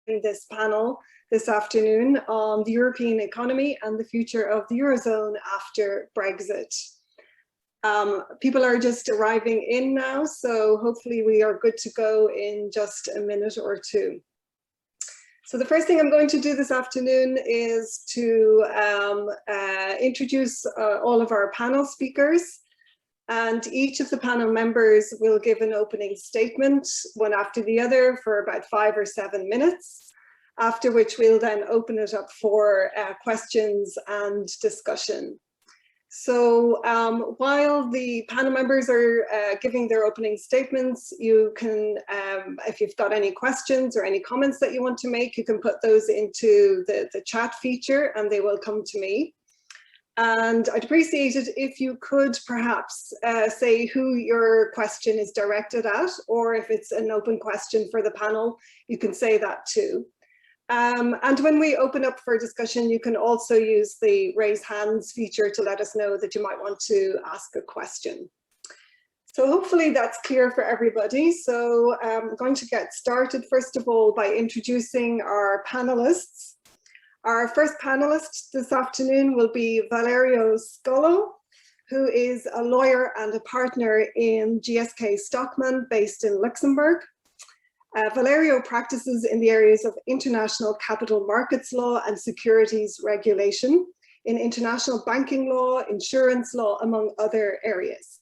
this panel this afternoon on the European economy and the future of the Eurozone after Brexit. People are just arriving in now, so hopefully we are good to go in just a minute or two. So the first thing I'm going to do this afternoon is to introduce all of our panel speakers, and each of the panel members will give an opening statement, one after the other, for about 5 or 7 minutes, after which we'll then open it up for questions and discussion. So while the panel members are giving their opening statements, you can, if you've got any questions or any comments that you want to make, you can put those into the chat feature and they will come to me. And I'd appreciate it if you could perhaps say who your question is directed at, or if it's an open question for the panel, you can say that too. And when we open up for discussion, you can also use the raise hands feature to let us know that you might want to ask a question. So hopefully that's clear for everybody. So I'm going to get started first of all by introducing our panelists. Our first panelist this afternoon will be Valerio Scollo, who is a lawyer and a partner in GSK Stockmann based in Luxembourg. Valerio practices in the areas of international capital markets law and securities regulation, in international banking law, insurance law, among other areas.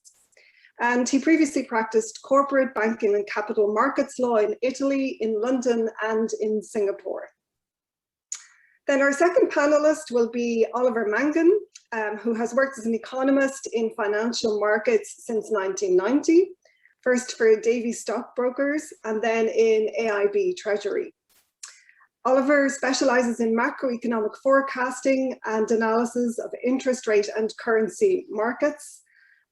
And he previously practiced corporate banking and capital markets law in Italy, in London, and in Singapore. Then our second panelist will be Oliver Mangan, who has worked as an economist in financial markets since 1990. First for Davy Stockbrokers and then in AIB Treasury. Oliver specializes in macroeconomic forecasting and analysis of interest rate and currency markets.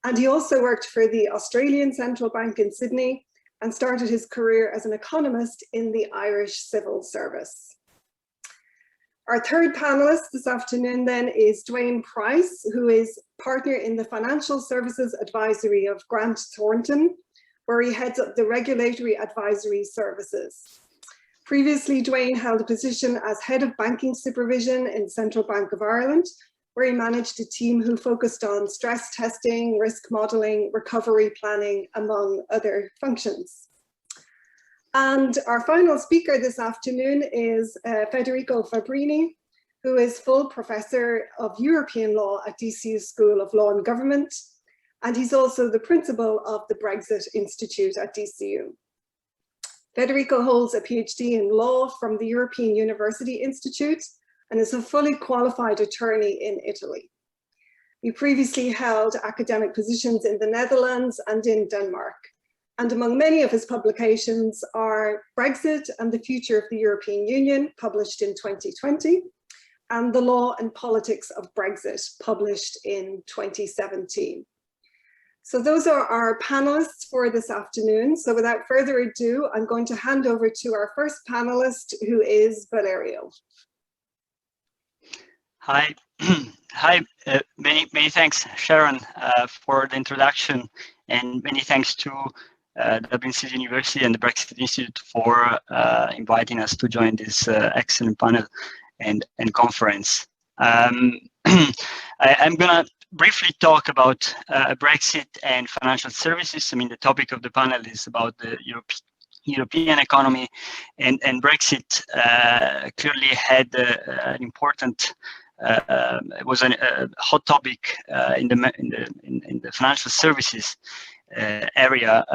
And he also worked for the Australian Central Bank in Sydney and started his career as an economist in the Irish Civil Service. Our third panelist this afternoon then is Dwayne Price, who is partner in the Financial Services Advisory of Grant Thornton, where he heads up the regulatory advisory services. Previously, Dwayne held a position as head of banking supervision in Central Bank of Ireland, where he managed a team who focused on stress testing, risk modelling, recovery planning, among other functions. And our final speaker this afternoon is Federico Fabrini, who is full professor of European law at DCU School of Law and Government. And he's also the principal of the Brexit Institute at DCU. Federico holds a PhD in law from the European University Institute and is a fully qualified attorney in Italy. He previously held academic positions in the Netherlands and in Denmark. And among many of his publications are Brexit and the Future of the European Union, published in 2020, and The Law and Politics of Brexit, published in 2017. So those are our panelists for this afternoon. So without further ado, I'm going to hand over to our first panelist, who is Valerio. Hi, hi. Many thanks, Sharon, for the introduction, and many thanks to Dublin City University and the Brexit Institute for inviting us to join this excellent panel and conference. I'm gonna briefly talk about Brexit and financial services. I mean, the topic of the panel is about the European economy, and Brexit clearly had an important, was a hot topic in the financial services area,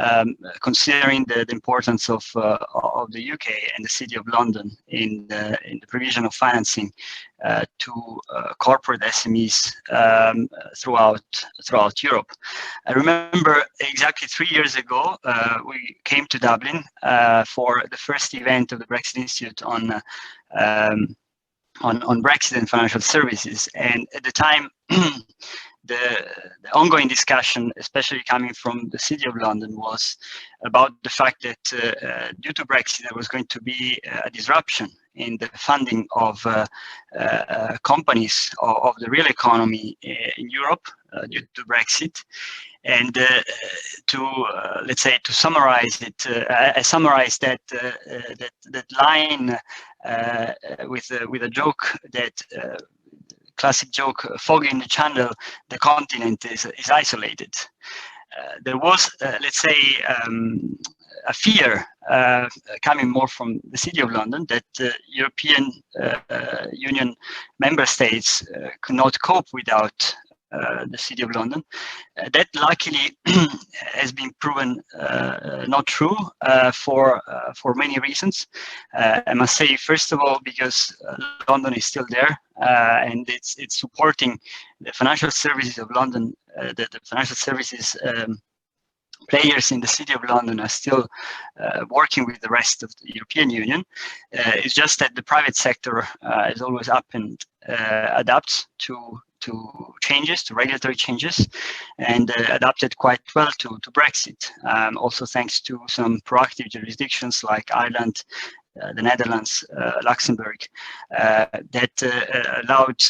considering the importance of the UK and the City of London in the provision of financing to corporate SMEs throughout Europe. I remember exactly 3 years ago, we came to Dublin for the first event of the Brexit Institute on Brexit and financial services, and at the time the ongoing discussion, especially coming from the City of London, was about the fact that due to Brexit, there was going to be a disruption in the funding of companies of the real economy in Europe due to Brexit. And let's say to summarize it, I summarized that line with a joke that. Classic joke, fog in the channel, the continent is isolated. There was, let's say, a fear coming more from the City of London that European Union member states could not cope without the City of London. That luckily has been proven not true for many reasons. I must say, first of all, because London is still there and it's supporting the financial services of London. The financial services players in the City of London are still working with the rest of the European Union. It's just that the private sector is always up and adapts to changes, to regulatory changes, and adapted quite well to Brexit. Also thanks to some proactive jurisdictions like Ireland, the Netherlands, Luxembourg, that allowed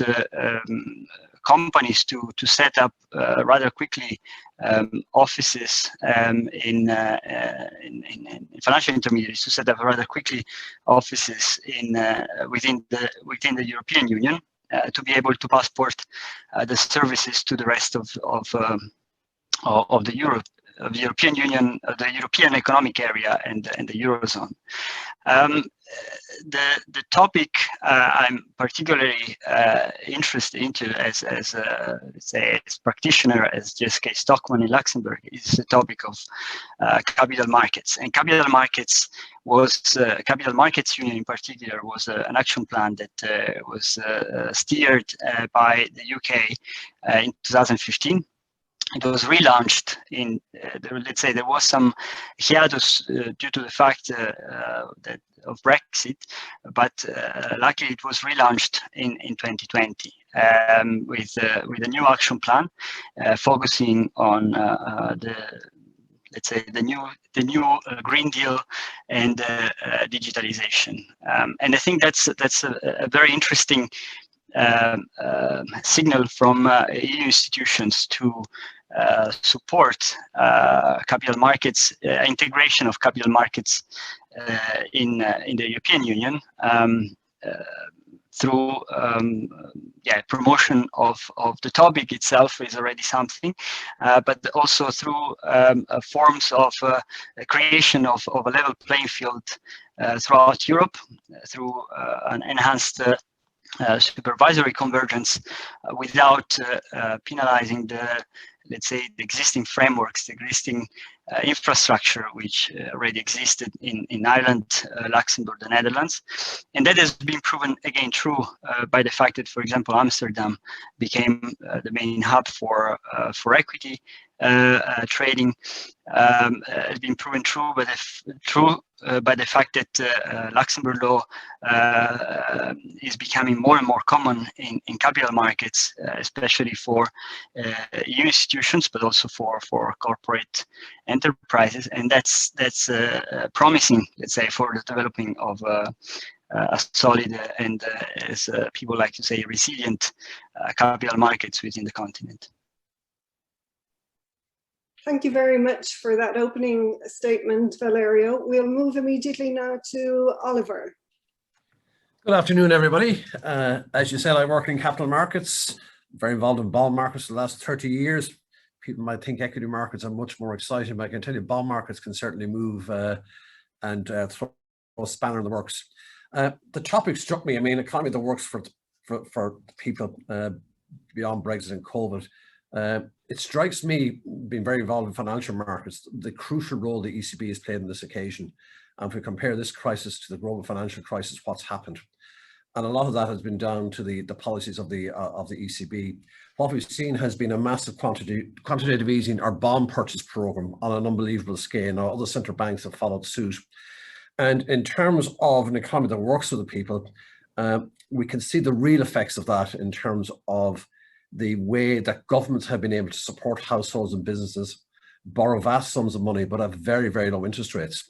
companies to set up rather quickly offices in financial intermediaries to set up rather quickly offices within the European Union to be able to passport the services to the rest of the European Union, the European Economic Area, and the Eurozone. The topic I'm particularly interested into as let's say as practitioner, as Jessica Stockmann in Luxembourg, is the topic of capital markets. And capital markets union in particular was an action plan that was steered by the UK in 2015. It was relaunched in, let's say, there was some hiatus due to the fact that of Brexit, but luckily it was relaunched in 2020 with a new action plan focusing on let's say the new Green Deal and digitalization. And I think that's a very interesting signal from EU institutions to support capital markets, integration of capital markets in the European Union through promotion of the topic itself is already something, but also through forms of creation of a level playing field throughout Europe, through an enhanced supervisory convergence without penalizing let's say, the existing frameworks, the existing infrastructure which already existed in Ireland, Luxembourg, the Netherlands. And that has been proven again true by the fact that, for example, Amsterdam became the main hub for equity trading. Has been proven true by the fact that Luxembourg law is becoming more and more common in capital markets, especially for EU institutions, but also for corporate enterprises, and that's promising, let's say, for the developing of a solid and, as people like to say, resilient capital markets within the continent. Thank you very much for that opening statement, Valerio. We'll move immediately now to Oliver. Good afternoon, everybody. As you said, I work in capital markets, very involved in bond markets for the last 30 years. People might think equity markets are much more exciting, but I can tell you bond markets can certainly move and throw a spanner in the works. The topic struck me. I mean, economy that works for people beyond Brexit and COVID. It strikes me, being very involved in financial markets, the crucial role the ECB has played on this occasion. And if we compare this crisis to the global financial crisis, what's happened? And a lot of that has been down to the policies of the ECB. What we've seen has been a massive quantitative easing or bond purchase program on an unbelievable scale. Now, other central banks have followed suit. And in terms of an economy that works for the people, we can see the real effects of that in terms of the way that governments have been able to support households and businesses, borrow vast sums of money, but at very, very low interest rates.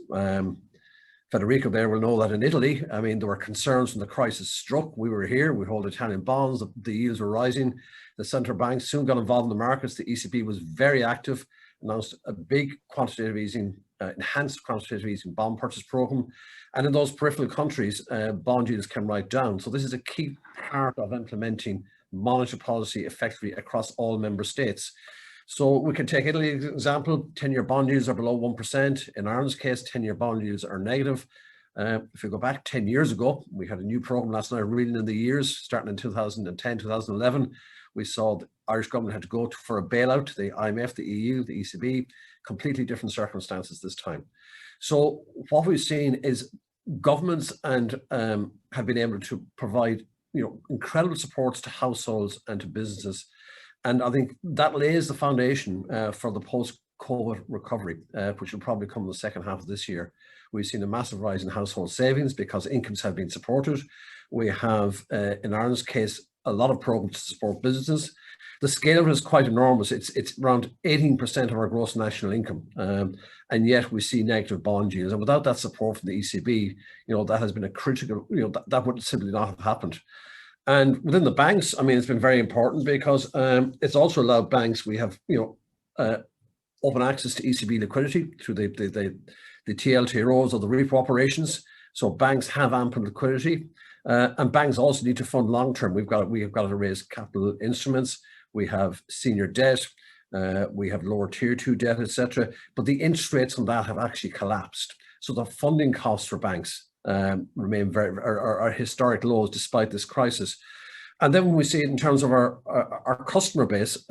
Federico there will know that in Italy, I mean, there were concerns when the crisis struck. We were here, we hold Italian bonds, the yields were rising. The central banks soon got involved in the markets. The ECB was very active, announced a big quantitative easing, enhanced quantitative easing bond purchase program. And in those peripheral countries, bond yields came right down. So this is a key part of implementing monetary policy effectively across all member states. So we can take Italy as an example. 10-year bond yields are below 1%. In Ireland's case, 10-year bond yields are negative. If we go back 10 years ago, we had a new program last night, reading in the years, starting in 2010, 2011. We saw the Irish government had to go for a bailout to the IMF, the EU, the ECB, completely different circumstances this time. So what we've seen is governments and have been able to provide, incredible supports to households and to businesses. And I think that lays the foundation for the post-COVID recovery, which will probably come in the second half of this year. We've seen a massive rise in household savings because incomes have been supported. We have, in Ireland's case, a lot of programs to support businesses. The scale of it is quite enormous. It's around 18% of our gross national income. And yet we see negative bond yields. And without that support from the ECB, that has been a critical, that would simply not have happened. And within the banks, I mean, it's been very important because it's also allowed banks, we have, open access to ECB liquidity through the TLTROs or the repo operations. So banks have ample liquidity. And banks also need to fund long-term. We have got to raise capital instruments. We have senior debt. We have lower tier 2 debt, etc. But the interest rates on that have actually collapsed. So the funding costs for banks remain are historic lows despite this crisis. And then when we see it in terms of our customer base,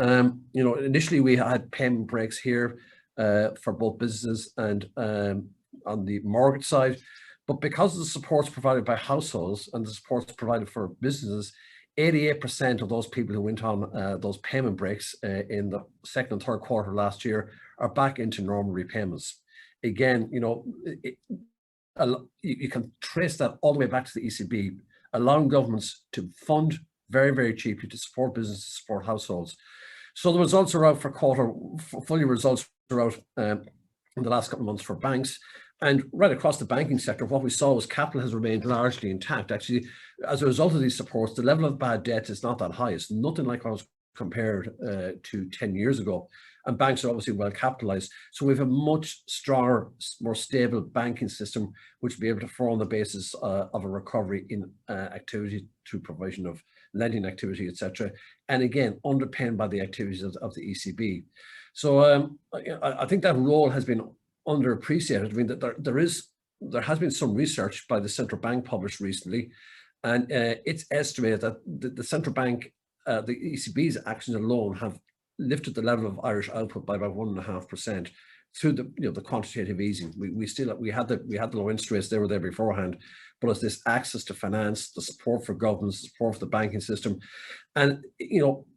initially we had payment breaks here for both businesses and on the mortgage side. But because of the supports provided by households and the supports provided for businesses, 88% of those people who went on those payment breaks in the second and third quarter last year are back into normal repayments. Again, you can trace that all the way back to the ECB, allowing governments to fund very, very cheaply to support businesses, support households. So the results are out for full year results are out in the last couple of months for banks. And right across the banking sector, what we saw was capital has remained largely intact. Actually, as a result of these supports, the level of bad debt is not that high. It's nothing like what was compared to 10 years ago. And banks are obviously well capitalized. So we have a much stronger, more stable banking system, which will be able to form the basis of a recovery in activity through provision of lending activity, etc. And again, underpinned by the activities of the ECB. So I think that role has been underappreciated. I mean, that there has been some research by the central bank published recently, and it's estimated that the central bank, the ECB's actions alone have lifted the level of Irish output by about 1.5% through the quantitative easing. We had the low interest rates, they were there beforehand, but it's this access to finance, the support for governments, the support for the banking system, and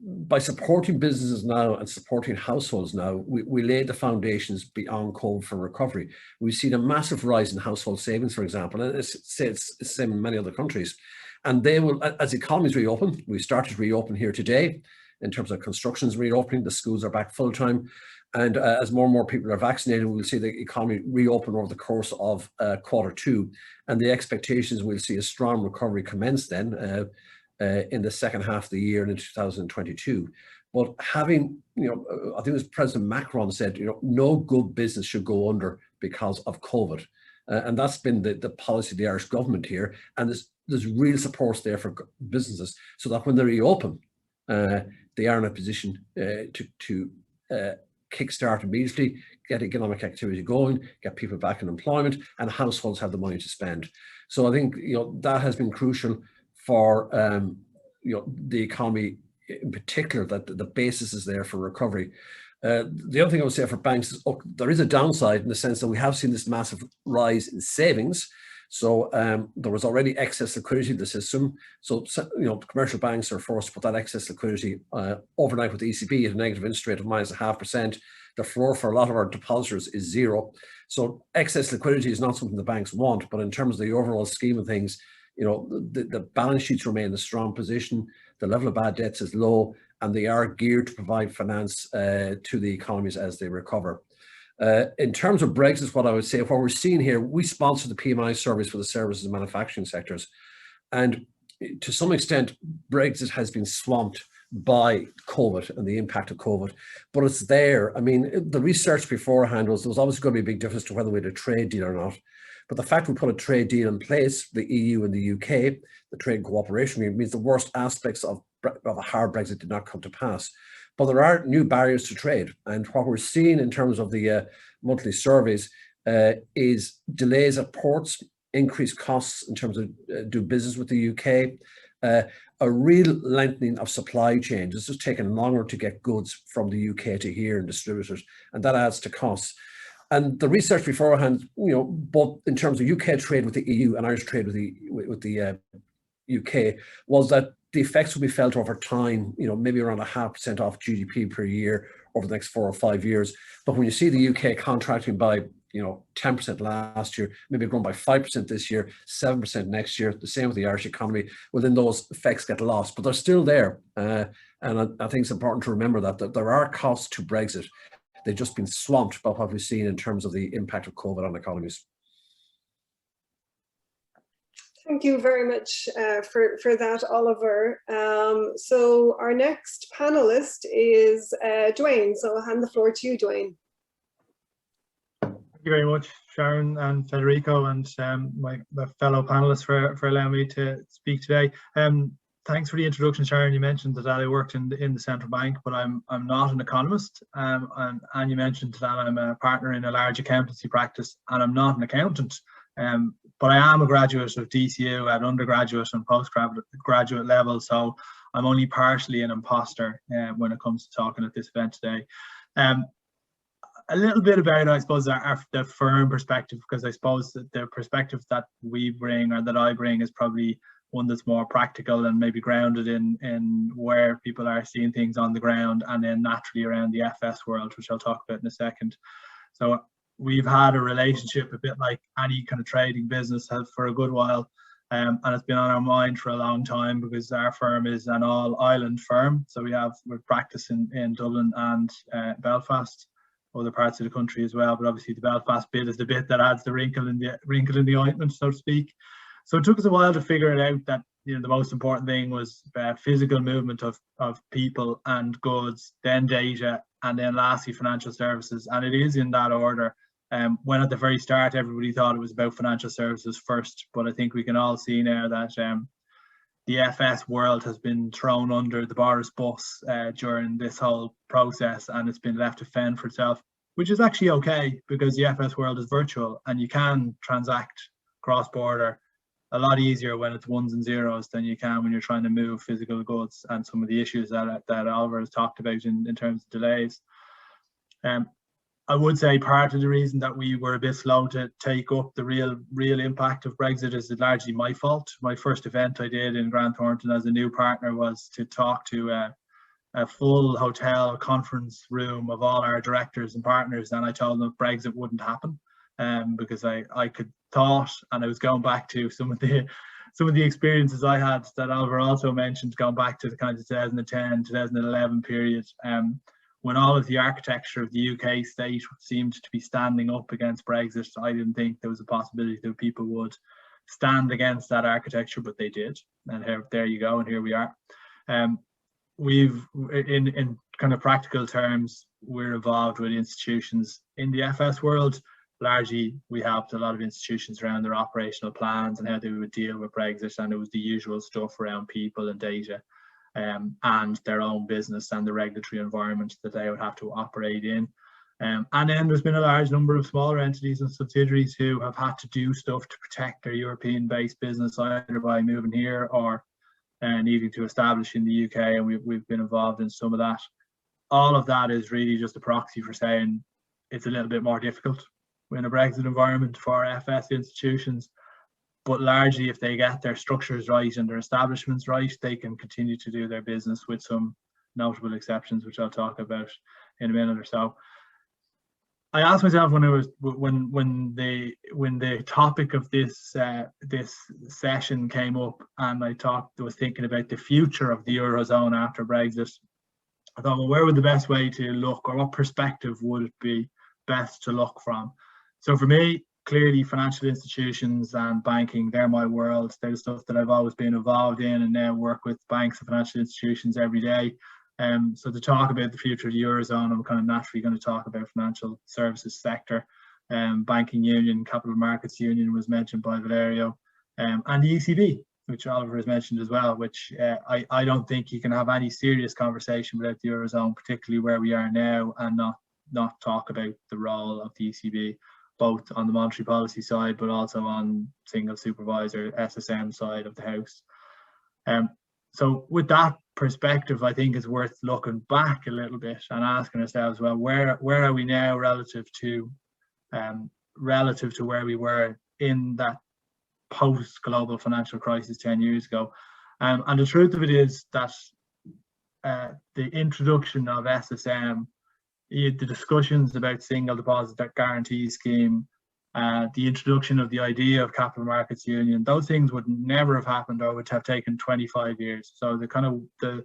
by supporting businesses now and supporting households now, we laid the foundations beyond COVID for recovery. We've seen a massive rise in household savings, for example, and it's the same in many other countries. And they will, as economies reopen, we started to reopen here today. In terms of constructions reopening, the schools are back full time. And as more and more people are vaccinated, we'll see the economy reopen over the course of Q2. And the expectations we'll see a strong recovery commence then in the second half of the year and in 2022. But having, I think it was President Macron said, no good business should go under because of COVID. And that's been the policy of the Irish government here. And there's real supports there for businesses so that when they reopen, they are in a position to kickstart immediately, get economic activity going, get people back in employment, and households have the money to spend. So I think that has been crucial for the economy in particular, that the basis is there for recovery. The other thing I would say for banks is there is a downside in the sense that we have seen this massive rise in savings. So there was already excess liquidity in the system. So commercial banks are forced to put that excess liquidity overnight with the ECB at a negative interest rate of -0.5%. The floor for a lot of our depositors is 0. So excess liquidity is not something the banks want, but in terms of the overall scheme of things, the balance sheets remain in a strong position. The level of bad debts is low, and they are geared to provide finance to the economies as they recover. In terms of Brexit, what I would say, what we're seeing here, we sponsor the PMI surveys for the services and manufacturing sectors. And to some extent, Brexit has been swamped by COVID and the impact of COVID, but it's there. I mean, the research beforehand was there was obviously going to be a big difference to whether we had a trade deal or not. But the fact we put a trade deal in place, the EU and the UK, the trade cooperation means the worst aspects of a hard Brexit did not come to pass. But there are new barriers to trade. And what we're seeing in terms of the monthly surveys is delays at ports, increased costs in terms of doing business with the UK, a real lengthening of supply chains. It's just taking longer to get goods from the UK to here and distributors, and that adds to costs. And the research beforehand, both in terms of UK trade with the EU and Irish trade with the UK, was that the effects will be felt over time, maybe around 0.5% off GDP per year over the next 4 or 5 years. But when you see the UK contracting by 10% last year, maybe grown by 5% this year, 7% next year, the same with the Irish economy, well, then those effects get lost, but they're still there. And I think it's important to remember that there are costs to Brexit. They've just been swamped by what we've seen in terms of the impact of COVID on economies. Thank you very much for that, Oliver. So our next panelist is Dwayne. So I'll hand the floor to you, Dwayne. Thank you very much, Sharon and Federico, and my fellow panelists for allowing me to speak today. Thanks for the introduction, Sharon. You mentioned that I worked in the central bank, but I'm not an economist. And you mentioned that I'm a partner in a large accountancy practice, and I'm not an accountant. But I am a graduate of DCU at undergraduate and postgraduate level, so I'm only partially an imposter when it comes to talking at this event today. A little bit about, I suppose, the firm perspective, because I suppose that the perspective that we bring, or that I bring, is probably one that's more practical and maybe grounded in where people are seeing things on the ground, and then naturally around the FS world, which I'll talk about in a second. So we've had a relationship a bit like any kind of trading business has for a good while, and it's been on our mind for a long time, because our firm is an all-island firm. So we're practicing in Dublin and Belfast, other parts of the country as well, but obviously the Belfast bit is the bit that adds the wrinkle in the ointment, so to speak. So it took us a while to figure it out that the most important thing was physical movement of people and goods, then data, and then lastly financial services. And it is in that order. When at the very start everybody thought it was about financial services first, but I think we can all see now that the FS world has been thrown under the Boris bus during this whole process, and it's been left to fend for itself, which is actually okay, because the FS world is virtual and you can transact cross-border a lot easier when it's ones and zeros than you can when you're trying to move physical goods, and some of the issues that Oliver has talked about in terms of delays. I would say part of the reason that we were a bit slow to take up the real impact of Brexit is largely my fault. My first event I did in Grand Thornton as a new partner was to talk to a full hotel conference room of all our directors and partners, and I told them Brexit wouldn't happen, because I could thought, and I was going back to some of the experiences I had that Oliver also mentioned, going back to the kind of 2010, 2011 period, when all of the architecture of the UK state seemed to be standing up against Brexit. I didn't think there was a possibility that people would stand against that architecture, but they did, and there you go, and here we are. We've, in kind of practical terms, we're involved with institutions in the FS world. Largely, we helped a lot of institutions around their operational plans and how they would deal with Brexit, and it was the usual stuff around people and data, and their own business and the regulatory environment that they would have to operate in. And then there's been a large number of smaller entities and subsidiaries who have had to do stuff to protect their European-based business, either by moving here or needing to establish in the UK, and we've been involved in some of that. All of that is really just a proxy for saying it's a little bit more difficult in a Brexit environment for FS institutions, but largely if they get their structures right and their establishments right, they can continue to do their business, with some notable exceptions, which I'll talk about in a minute or so. I asked myself when the topic of this session came up, and I was thinking about the future of the Eurozone after Brexit. I thought, well, where would the best way to look, or what perspective would it be best to look from. So for me, clearly financial institutions and banking, they're my world. They're the stuff that I've always been involved in, and now work with banks and financial institutions every day. So to talk about the future of the Eurozone, I'm kind of naturally going to talk about financial services sector. Banking union, capital markets union was mentioned by Valerio, and the ECB, which Oliver has mentioned as well, which I don't think you can have any serious conversation without the Eurozone, particularly where we are now, and not talk about the role of the ECB, both on the monetary policy side, but also on single supervisor, SSM side of the house. So with that perspective, I think it's worth looking back a little bit and asking ourselves, well, where are we now relative to where we were in that post-global financial crisis 10 years ago? And the truth of it is that the introduction of SSM, the discussions about single deposit guarantee scheme, the introduction of the idea of capital markets union, those things would never have happened or would have taken 25 years. So the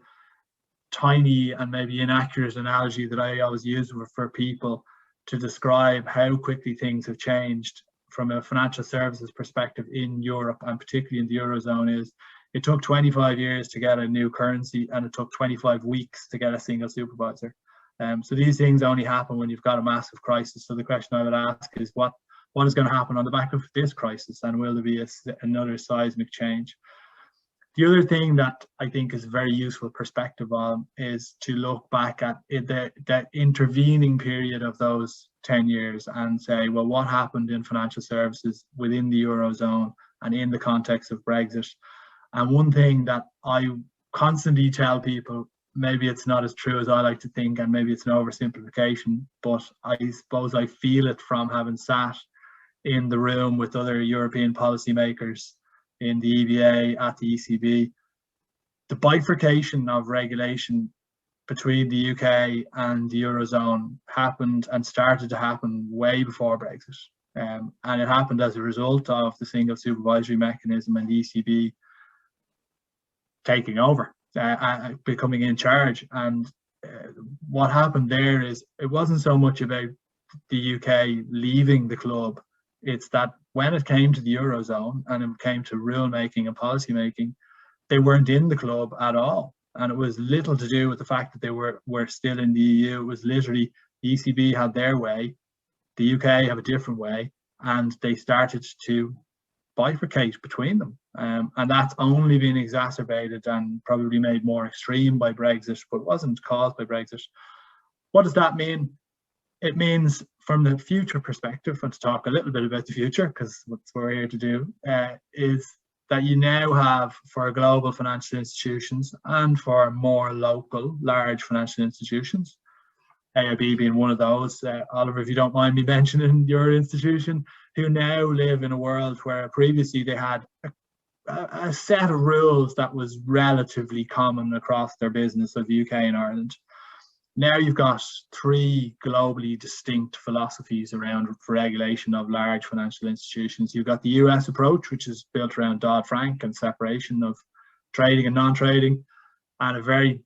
tiny and maybe inaccurate analogy that I always use for people to describe how quickly things have changed from a financial services perspective in Europe, and particularly in the Eurozone, is it took 25 years to get a new currency, and it took 25 weeks to get a single supervisor. So these things only happen when you've got a massive crisis. So the question I would ask is, what is going to happen on the back of this crisis, and will there be another seismic change? The other thing that I think is a very useful perspective on is to look back at that intervening period of those 10 years and say, well, what happened in financial services within the Eurozone and in the context of Brexit? And one thing that I constantly tell people, maybe it's not as true as I like to think, and maybe it's an oversimplification, but I suppose I feel it from having sat in the room with other European policymakers in the EBA, at the ECB, the bifurcation of regulation between the UK and the Eurozone happened and started to happen way before Brexit. And it happened as a result of the single supervisory mechanism and the ECB taking over, becoming in charge. And what happened there is, it wasn't so much about the UK leaving the club. It's that when it came to the Eurozone and it came to rule making and policy making, they weren't in the club at all. And it was little to do with the fact that they were still in the EU. It was literally the ECB had their way, the UK have a different way, and they started to bifurcate between them. And that's only been exacerbated and probably made more extreme by Brexit, but wasn't caused by Brexit. What does that mean? It means, from the future perspective, and to talk a little bit about the future, because what we're here to do, is that you now have, for global financial institutions and for more local, large financial institutions, AIB being one of those, Oliver, if you don't mind me mentioning your institution, who now live in a world where previously they had a set of rules that was relatively common across their business of UK and Ireland. Now you've got three globally distinct philosophies around regulation of large financial institutions. You've got the US approach, which is built around Dodd-Frank and separation of trading and non-trading, and a very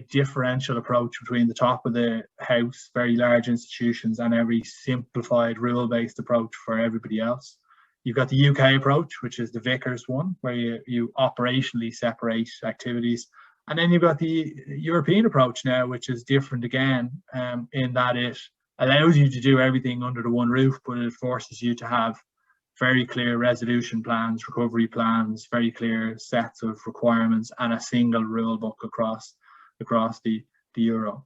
differential approach between the top of the house, very large institutions, and every simplified rule-based approach for everybody else. You've got the UK approach, which is the Vickers one, where you operationally separate activities. And then you've got the European approach now, which is different again, in that it allows you to do everything under the one roof, but it forces you to have very clear resolution plans, recovery plans, very clear sets of requirements, and a single rule book across the Euro.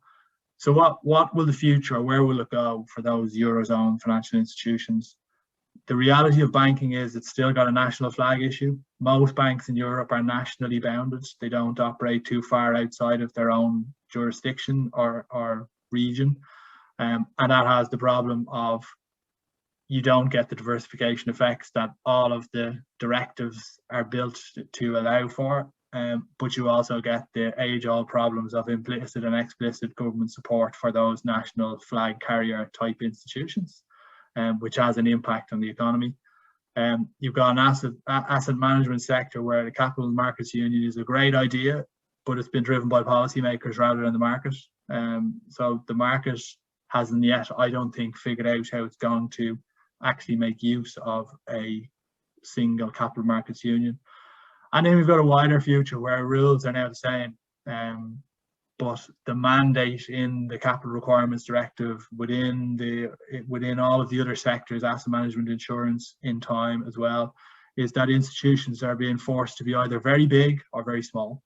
So what will the future, where will it go for those Eurozone financial institutions? The reality of banking is it's still got a national flag issue. Most banks in Europe are nationally bounded. They don't operate too far outside of their own jurisdiction or region. And that has the problem of you don't get the diversification effects that all of the directives are built to allow for. But you also get the age-old problems of implicit and explicit government support for those national flag carrier type institutions, which has an impact on the economy. You've got an asset management sector where the capital markets union is a great idea, but it's been driven by policymakers rather than the market. So the market hasn't yet, I don't think, figured out how it's going to actually make use of a single capital markets union. And then we've got a wider future where rules are now the same, but the mandate in the Capital Requirements Directive within all of the other sectors, asset management, insurance, in time as well, is that institutions are being forced to be either very big or very small.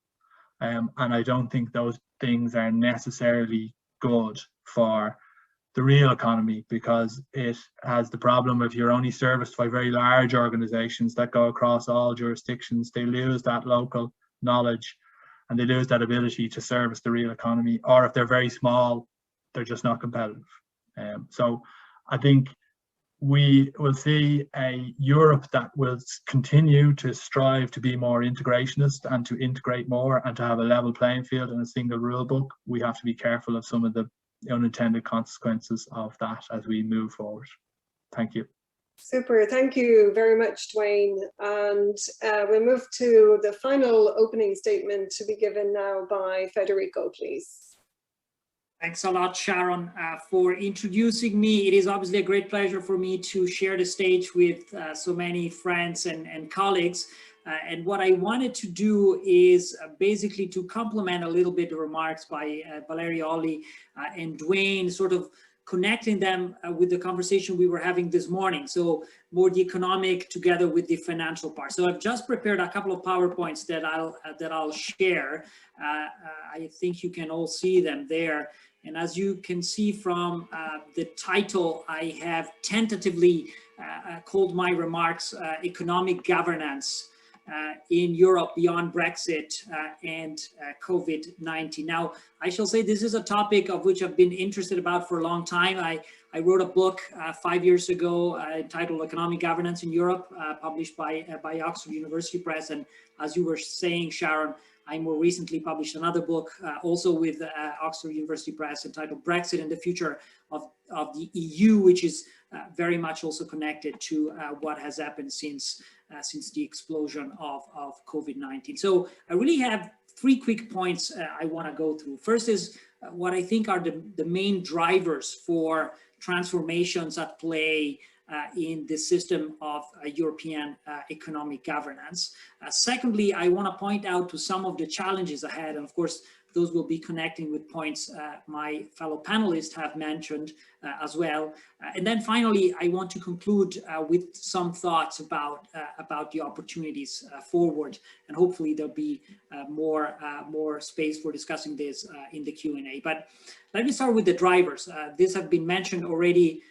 And I don't think those things are necessarily good for the real economy, because it has the problem of you're only serviced by very large organizations that go across all jurisdictions. They lose that local knowledge and they lose that ability to service the real economy, or if they're very small, they're just not competitive. So I think we will see a Europe that will continue to strive to be more integrationist and to integrate more and to have a level playing field and a single rule book. We have to be careful of some of the unintended consequences of that as we move forward. Thank you. Super, thank you very much, Dwayne. And we'll move to the final opening statement to be given now by Federico, please. Thanks a lot, Sharon, for introducing me. It is obviously a great pleasure for me to share the stage with so many friends and colleagues. And what I wanted to do is basically to complement a little bit the remarks by Valerio and Dwayne, sort of connecting them with the conversation we were having this morning. So more the economic together with the financial part. So I've just prepared a couple of PowerPoints that I'll share. I think you can all see them there. And as you can see from the title, I have tentatively called my remarks Economic Governance in Europe beyond Brexit and COVID-19. Now, I shall say this is a topic of which I've been interested about for a long time. I wrote a book 5 years ago entitled Economic Governance in Europe, published by Oxford University Press. And as you were saying, Sharon, I more recently published another book also with Oxford University Press entitled Brexit and the Future of the EU, which is very much also connected to what has happened since the explosion of COVID-19. So I really have 3 quick points I want to go through. First is what I think are the main drivers for transformations at play in the system of European economic governance. Secondly, I want to point out to some of the challenges ahead, and of course, those will be connecting with points my fellow panelists have mentioned as well. And then finally, I want to conclude with some thoughts about the opportunities forward, and hopefully there'll be more space for discussing this in the Q&A. But let me start with the drivers. These have been mentioned already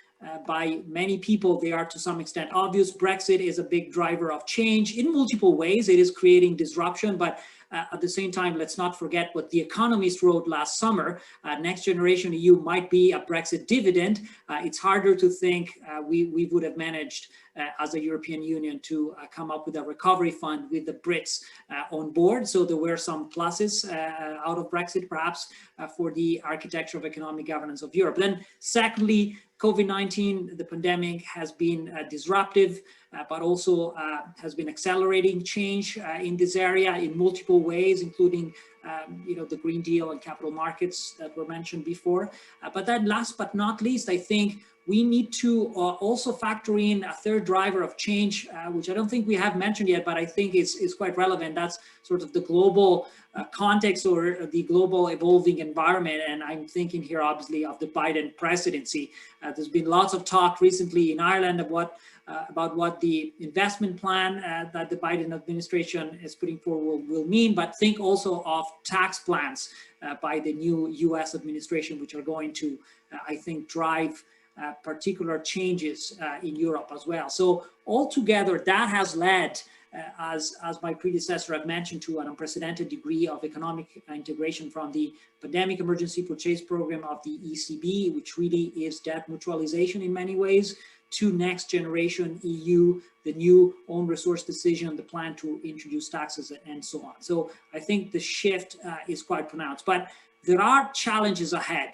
by many people. They are to some extent obvious. Brexit is a big driver of change in multiple ways. It is creating disruption, but at the same time, let's not forget what The Economist wrote last summer. Next Generation EU might be a Brexit dividend. It's harder to think we would have managed as a European Union to come up with a recovery fund with the Brits on board. So there were some pluses out of Brexit, perhaps, for the architecture of economic governance of Europe. Then secondly, COVID-19, the pandemic has been disruptive, but also has been accelerating change in this area in multiple ways, including the Green Deal and capital markets that were mentioned before. But then last but not least, I think we need to also factor in a third driver of change, which I don't think we have mentioned yet, but I think is quite relevant. That's sort of the global context or the global evolving environment. And I'm thinking here, obviously, of the Biden presidency. There's been lots of talk recently in Ireland about what the investment plan that the Biden administration is putting forward will mean, but think also of tax plans by the new US administration, which are going to, I think, drive particular changes in Europe as well. So altogether, that has led, as my predecessor had mentioned, to an unprecedented degree of economic integration from the Pandemic Emergency Purchase Program of the ECB, which really is debt mutualization in many ways, to Next Generation EU, the new own resource decision, the plan to introduce taxes, and so on. So I think the shift is quite pronounced, but there are challenges ahead.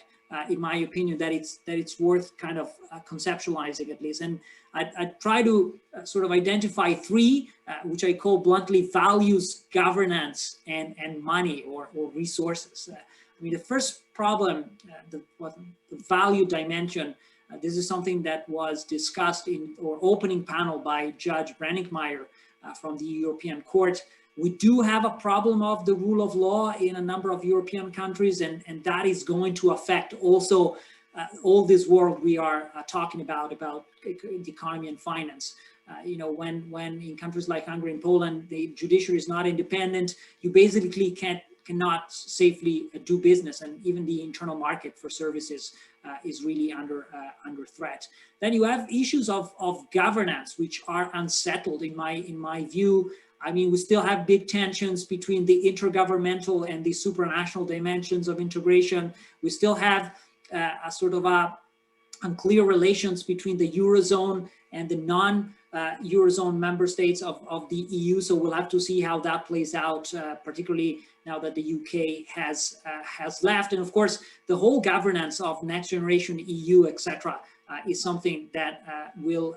In my opinion, that it's worth kind of conceptualizing at least. And I try to sort of identify 3, which I call bluntly values, governance, and money or resources. mean, the first problem, the value dimension, this is something that was discussed in our opening panel by Judge Brenningmeier from the European Court. We do have a problem of the rule of law in a number of European countries, and that is going to affect also all this world we are talking about the economy and finance. You know, when in countries like Hungary and Poland, the judiciary is not independent, you basically cannot safely do business, and even the internal market for services is really under threat. Then you have issues of governance, which are unsettled in my view. I mean, we still have big tensions between the intergovernmental and the supranational dimensions of integration. We still have a sort of unclear relations between the Eurozone and the non-Eurozone member states of the EU. So we'll have to see how that plays out, particularly now that the UK has left. And of course, the whole governance of next generation EU, etc., is something that will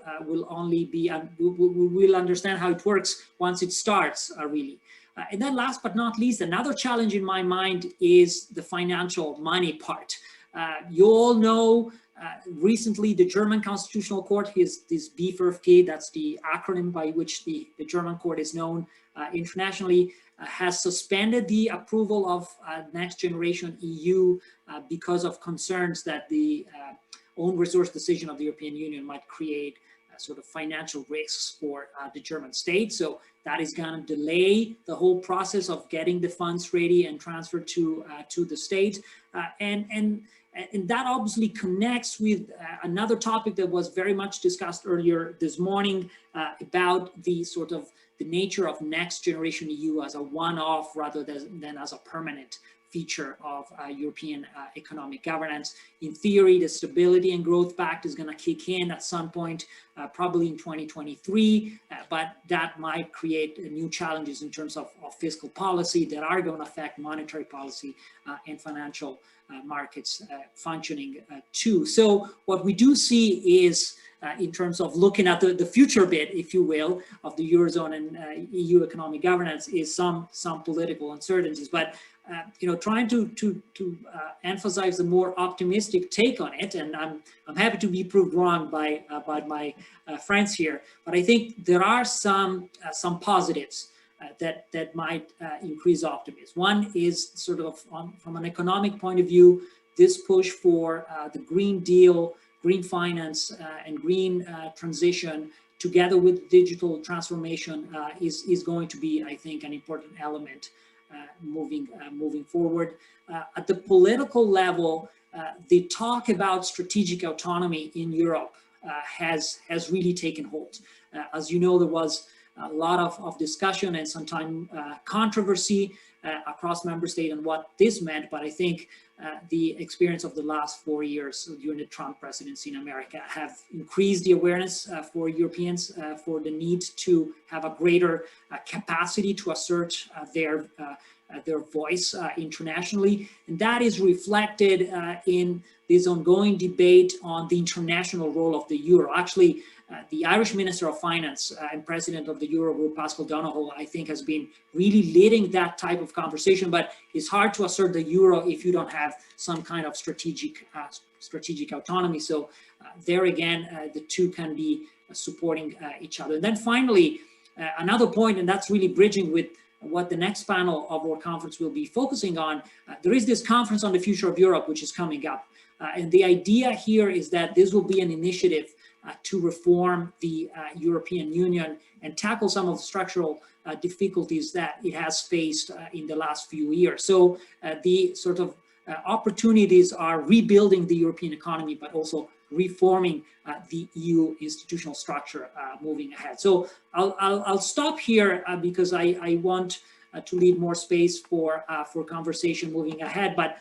only be, we'll understand how it works once it starts, really. And then last but not least, another challenge in my mind is the financial money part. You all know, recently the German Constitutional Court, this BFRFG, that's the acronym by which the German court is known internationally, has suspended the approval of next generation EU because of concerns that the own resource decision of the European Union might create sort of financial risks for the German state. So that is going to delay the whole process of getting the funds ready and transferred to the state. And that obviously connects with another topic that was very much discussed earlier this morning about the sort of the nature of next generation EU as a one-off rather than as a permanent feature of European economic governance. In theory, the Stability and Growth Pact is going to kick in at some point, probably in 2023, but that might create new challenges in terms of fiscal policy that are going to affect monetary policy and financial markets functioning too. So what we do see is, in terms of looking at the future bit, if you will, of the Eurozone and EU economic governance, is some political uncertainties. But you know, trying to emphasize the more optimistic take on it, and I'm happy to be proved wrong by my friends here. But I think there are some positives that might increase optimism. One is sort of from an economic point of view, this push for the Green Deal, green finance, and green transition, together with digital transformation, is going to be, I think, an important element moving forward. At the political level, the talk about strategic autonomy in Europe has really taken hold. As you know, there was a lot of discussion and sometimes controversy across member states on what this meant, but I think the experience of the last 4 years during the Trump presidency in America have increased the awareness for Europeans for the need to have a greater capacity to assert their voice internationally. And that is reflected in this ongoing debate on the international role of the euro. Actually, the Irish Minister of Finance and President of the Eurogroup, Pascal Donohoe, I think has been really leading that type of conversation, but it's hard to assert the euro if you don't have some kind of strategic autonomy. So there again, the two can be supporting each other. And then finally, another point, and that's really bridging with what the next panel of our conference will be focusing on. There is this conference on the future of Europe, which is coming up. And the idea here is that this will be an initiative to reform the European Union and tackle some of the structural difficulties that it has faced in the last few years. So the sort of opportunities are rebuilding the European economy, but also reforming the EU institutional structure moving ahead. So I'll stop here because I want to leave more space for conversation moving ahead. But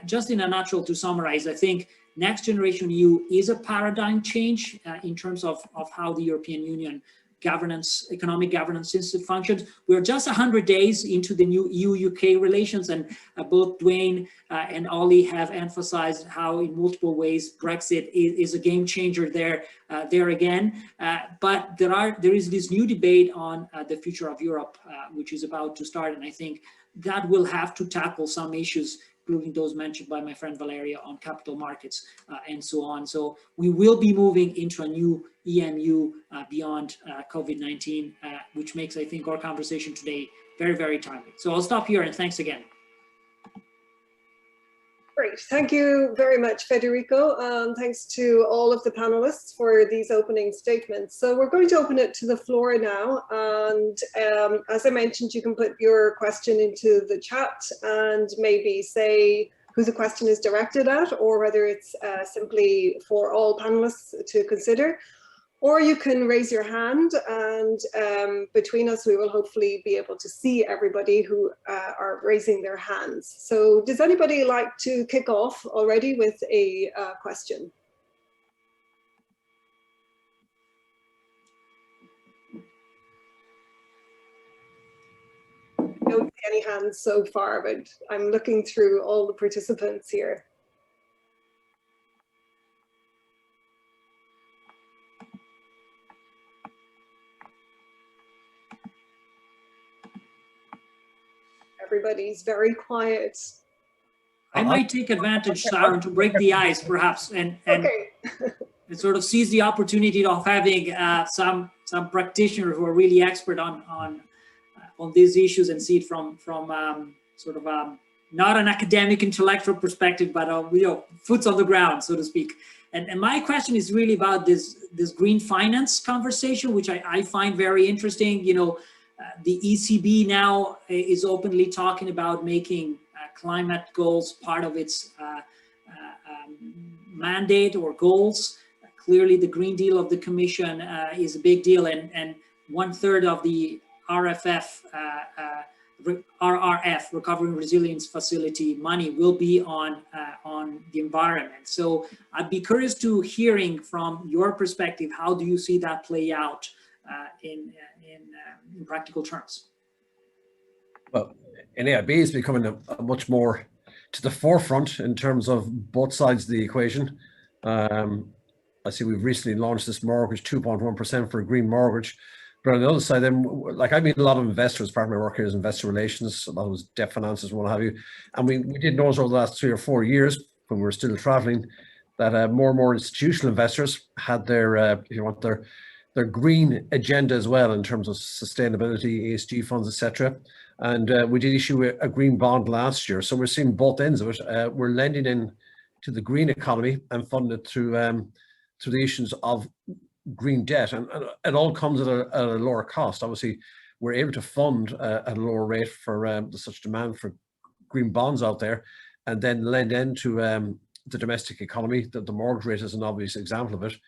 just in a nutshell, to summarize, I think Next Generation EU is a paradigm change in terms of how the European Union economic governance system functions. We're just 100 days into the new EU-UK relations, and both Dwayne and Ollie have emphasized how in multiple ways Brexit is a game changer there again. But there is this new debate on the future of Europe, which is about to start, and I think that will have to tackle some issues including those mentioned by my friend Valerio on capital markets and so on. So we will be moving into a new EMU beyond COVID-19, which makes, I think, our conversation today very, very timely. So I'll stop here and thanks again. Great, thank you very much, Federico. Thanks to all of the panelists for these opening statements. So we're going to open it to the floor now. And as I mentioned, you can put your question into the chat and maybe say who the question is directed at, or whether it's simply for all panelists to consider. Or you can raise your hand, and between us, we will hopefully be able to see everybody who are raising their hands. So does anybody like to kick off already with a question? I don't see any hands so far, but I'm looking through all the participants here. Everybody's very quiet. I might take advantage, Sharon, to break the ice, perhaps, and okay. and sort of seize the opportunity of having some practitioners who are really expert on these issues and see it from sort of not an academic intellectual perspective, but you know, foot on the ground, so to speak. And my question is really about this green finance conversation, which I find very interesting. You know, the ECB now is openly talking about making climate goals part of its mandate or goals. Clearly, the Green Deal of the Commission is a big deal, and 1/3 of the RRF, Recovery and Resilience Facility money, will be on the environment. So I'd be curious to hearing from your perspective, how do you see that play out in practical terms? Well, NAIB is becoming a much more to the forefront in terms of both sides of the equation. I see we've recently launched this mortgage, 2.1% for a green mortgage. But on the other side, then, like I meet a lot of investors, part of my work here is investor relations, a lot of debt finances, what have you. And we did notice over the last 3 or 4 years, when we were still traveling, that more and more institutional investors had their, their green agenda as well in terms of sustainability, ESG funds, etc. And we did issue a green bond last year. So we're seeing both ends of it. We're lending in to the green economy and funding it through the issues of green debt. And it all comes at a lower cost. Obviously, we're able to fund at a lower rate for such demand for green bonds out there, and then lend into the domestic economy. The mortgage rate is an obvious example of it.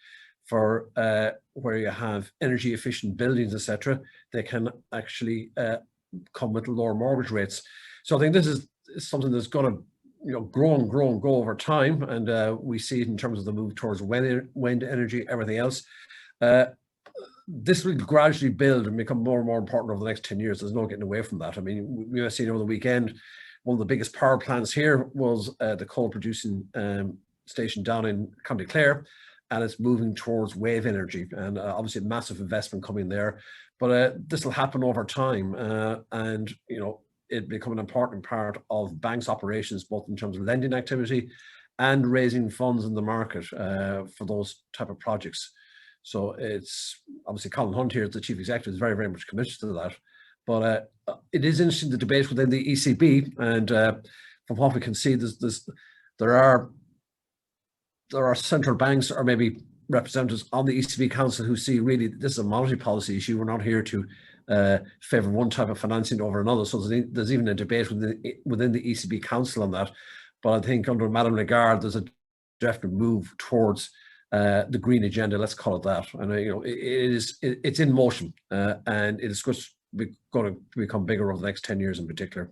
For where you have energy efficient buildings, etc., they can actually come with lower mortgage rates. So I think this is something that's going to grow and go over time, and we see it in terms of the move towards wind energy, everything else. This will gradually build and become more and more important over the next 10 years. There's no getting away from that. I mean, we have seen over the weekend, one of the biggest power plants here was the coal producing station down in County Clare, and it's moving towards wave energy, and obviously a massive investment coming there. But this will happen over time, and it become an important part of banks' operations, both in terms of lending activity and raising funds in the market for those type of projects. So it's obviously Colin Hunt here, the chief executive, is very, very much committed to that. But it is interesting, the debate within the ECB, and from what we can see, there are central banks or maybe representatives on the ECB Council who see really this is a monetary policy issue. We're not here to favour one type of financing over another. So there's even a debate within the ECB Council on that. But I think under Madame Lagarde, there's a definite move towards the green agenda, let's call it that. And it's in motion, and it is going to become bigger over the next 10 years in particular.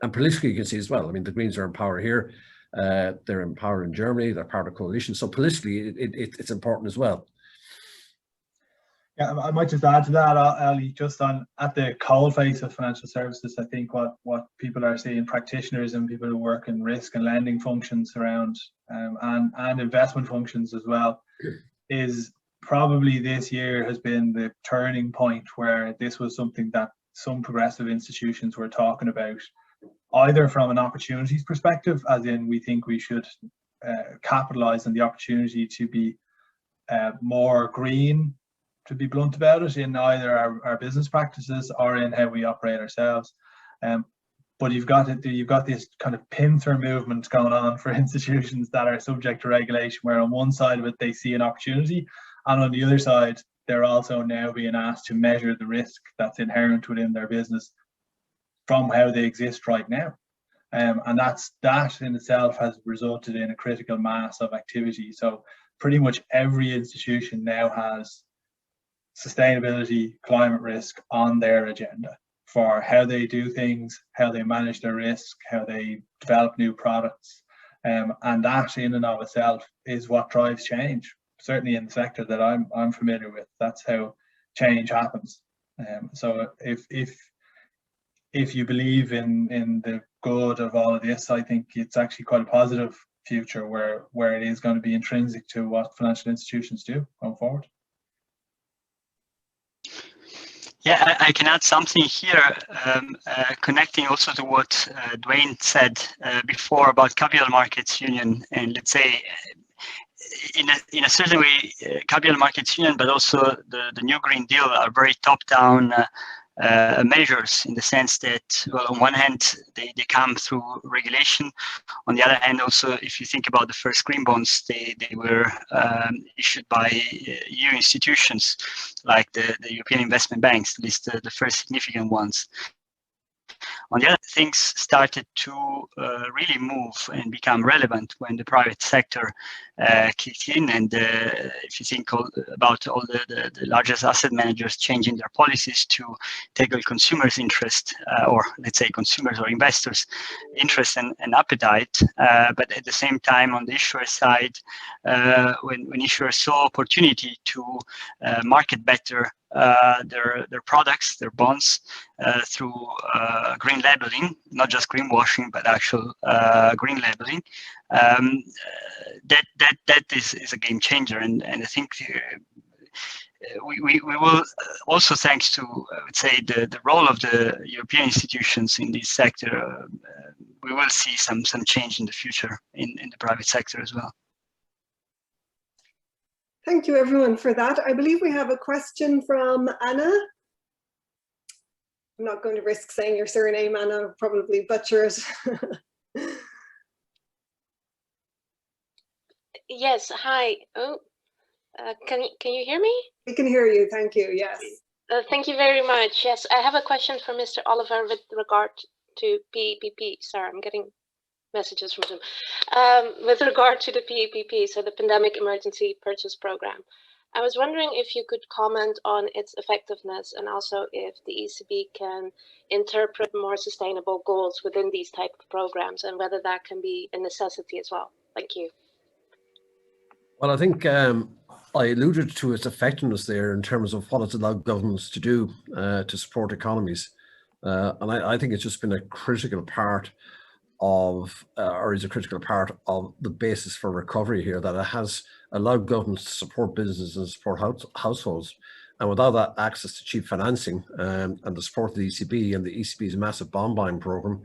And politically, you can see as well. I mean, the Greens are in power here. They're in power in Germany. They're part of a coalition. So politically, it's important as well. Yeah, I might just add to that, Ali, just at the cold face of financial services, I think what people are seeing, practitioners and people who work in risk and lending functions around and investment functions as well, is probably this year has been the turning point where this was something that some progressive institutions were talking about either from an opportunities perspective, as in we think we should capitalize on the opportunity to be more green, to be blunt about it, in either our business practices or in how we operate ourselves. But you've got this kind of pincer movement going on for institutions that are subject to regulation, where on one side of it they see an opportunity, and on the other side they're also now being asked to measure the risk that's inherent within their business from how they exist right now. And that in itself has resulted in a critical mass of activity. So pretty much every institution now has sustainability, climate risk on their agenda for how they do things, how they manage their risk, how they develop new products. And that in and of itself is what drives change. Certainly in the sector that I'm familiar with, that's how change happens. So if you believe in the good of all of this, I think it's actually quite a positive future where it is going to be intrinsic to what financial institutions do going forward. Yeah, I can add something here, connecting also to what Dwayne said before about capital markets union, and let's say in a certain way, capital markets union, but also the new Green Deal are very top-down measures, in the sense that, well, on one hand, they come through regulation. On the other hand, also, if you think about the first green bonds, they were issued by EU institutions, like the European investment banks, at least the first significant ones. On the other, things started to really move and become relevant when the private sector kicked in. And if you think about all the largest asset managers changing their policies to tackle consumers' interest, or let's say consumers or investors' interest and appetite, but at the same time on the issuer side, when issuers saw opportunity to market better their products, their bonds, through green labeling, not just greenwashing, but actual green labeling, that is a game changer. And I think we will also, thanks to, I would say, the role of the European institutions in this sector, we will see some change in the future in the private sector as well. Thank you everyone for that. I believe we have a question from Anna. I'm not going to risk saying your surname, Anna, I'll probably butcher it. Yes, hi. Oh, can you hear me? We can hear you, thank you, yes. Thank you very much. Yes, I have a question for Mr. Oliver with regard to PEPP. Sorry, I'm getting messages from Zoom. With regard to the PEPP, so the Pandemic Emergency Purchase Program, I was wondering if you could comment on its effectiveness, and also if the ECB can interpret more sustainable goals within these type of programs, and whether that can be a necessity as well. Thank you. Well, I think I alluded to its effectiveness there in terms of what it's allowed governments to do to support economies. And I think it's just been a critical part of, or is a critical part of the basis for recovery here, that it has allowed governments to support businesses and support households. And without that access to cheap financing and the support of the ECB and the ECB's massive bond buying program,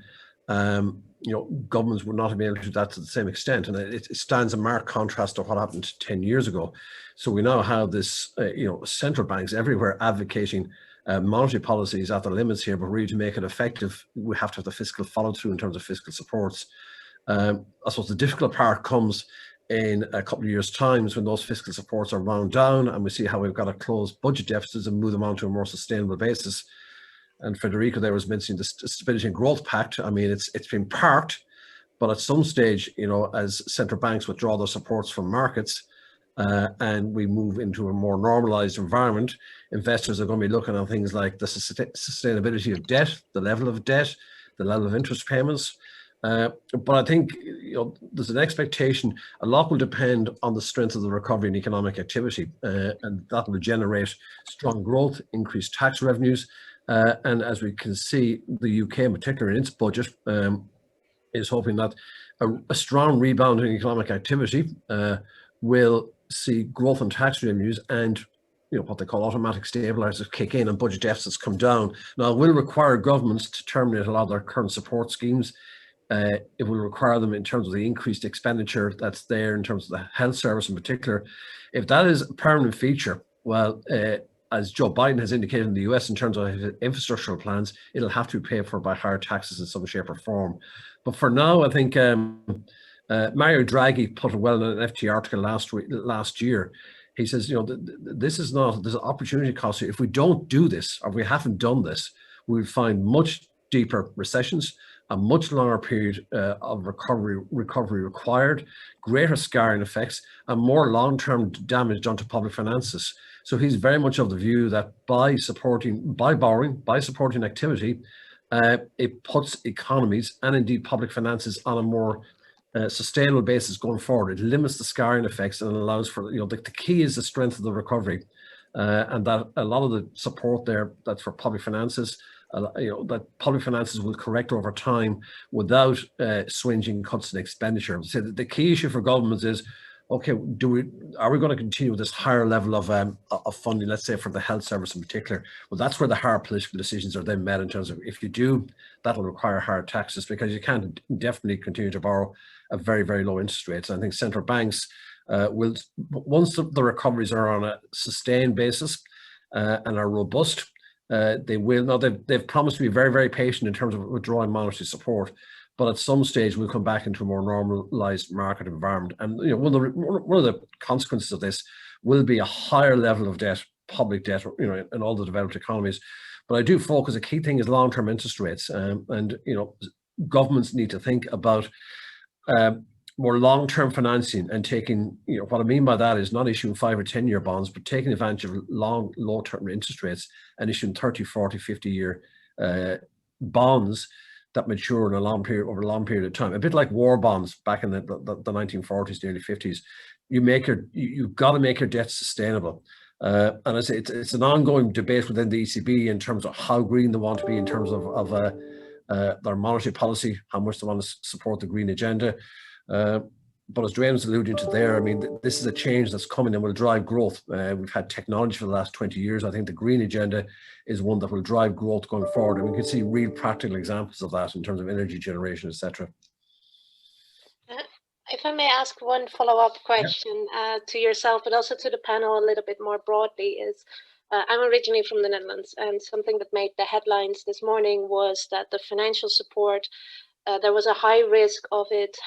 you know, governments would not have been able to do that to the same extent. And it stands in marked contrast to what happened 10 years ago. So we now have this, you know, central banks everywhere advocating monetary policies at their limits here, but really to make it effective, we have to have the fiscal follow through in terms of fiscal supports. I suppose the difficult part comes in a couple of years' times when those fiscal supports are wound down and we see how we've got to close budget deficits and move them onto a more sustainable basis. And Federico there was mentioning the Stability and Growth Pact. I mean, it's been parked, but at some stage, you know, as central banks withdraw their supports from markets and we move into a more normalized environment, investors are going to be looking at things like the sustainability of debt, the level of debt, the level of interest payments. But I think, you know, there's an expectation, a lot will depend on the strength of the recovery in economic activity, and that will generate strong growth, increased tax revenues. And as we can see, the UK in particular in its budget is hoping that a strong rebound in economic activity will see growth in tax revenues and what they call automatic stabilizers kick in and budget deficits come down. Now, it will require governments to terminate a lot of their current support schemes. It will require them in terms of the increased expenditure that's there in terms of the health service in particular. If that is a permanent feature, well, as Joe Biden has indicated in the US in terms of his infrastructural plans, it'll have to be paid for by higher taxes in some shape or form. But for now, I think Mario Draghi put it well in an FT article last year. He says, there's an opportunity cost here. If we don't do this, or we haven't done this, we'll find much deeper recessions, a much longer period of recovery required, greater scarring effects, and more long-term damage done to public finances. So he's very much of the view that by borrowing, by supporting activity, it puts economies and indeed public finances on a more sustainable basis going forward. It limits the scarring effects and allows for, the key is the strength of the recovery, and that a lot of the support there that's for public finances, that public finances will correct over time without swinging cuts in expenditure. So the key issue for governments is, okay, are we going to continue with this higher level of funding, let's say for the health service in particular? Well, that's where the hard political decisions are then made in terms of, if you do, that'll require higher taxes, because you can't definitely continue to borrow at very, very low interest rates. I think central banks will, once the recoveries are on a sustained basis and are robust, they will. Now, they've promised to be very, very patient in terms of withdrawing monetary support, but at some stage we'll come back into a more normalized market environment. And one of the consequences of this will be a higher level of debt, public debt, in all the developed economies. But I do focus, a key thing is long-term interest rates, and governments need to think about more long-term financing and taking, what I mean by that is not issuing 5 or 10-year bonds, but taking advantage of low-term interest rates and issuing 30, 40, 50-year bonds that mature in over a long period of time. A bit like war bonds back in the 1940s, the early 50s. You've got to make your debt sustainable. And I say it's an ongoing debate within the ECB in terms of how green they want to be in terms of their monetary policy, how much they want to support the green agenda. But as Dwayne was alluding to there, I mean, this is a change that's coming and will drive growth. We've had technology for the last 20 years. I think the green agenda is one that will drive growth going forward. And we can see real practical examples of that in terms of energy generation, etc. If I may ask one follow-up question to yourself, but also to the panel a little bit more broadly, is I'm originally from the Netherlands, and something that made the headlines this morning was that the financial support, there was a high risk of it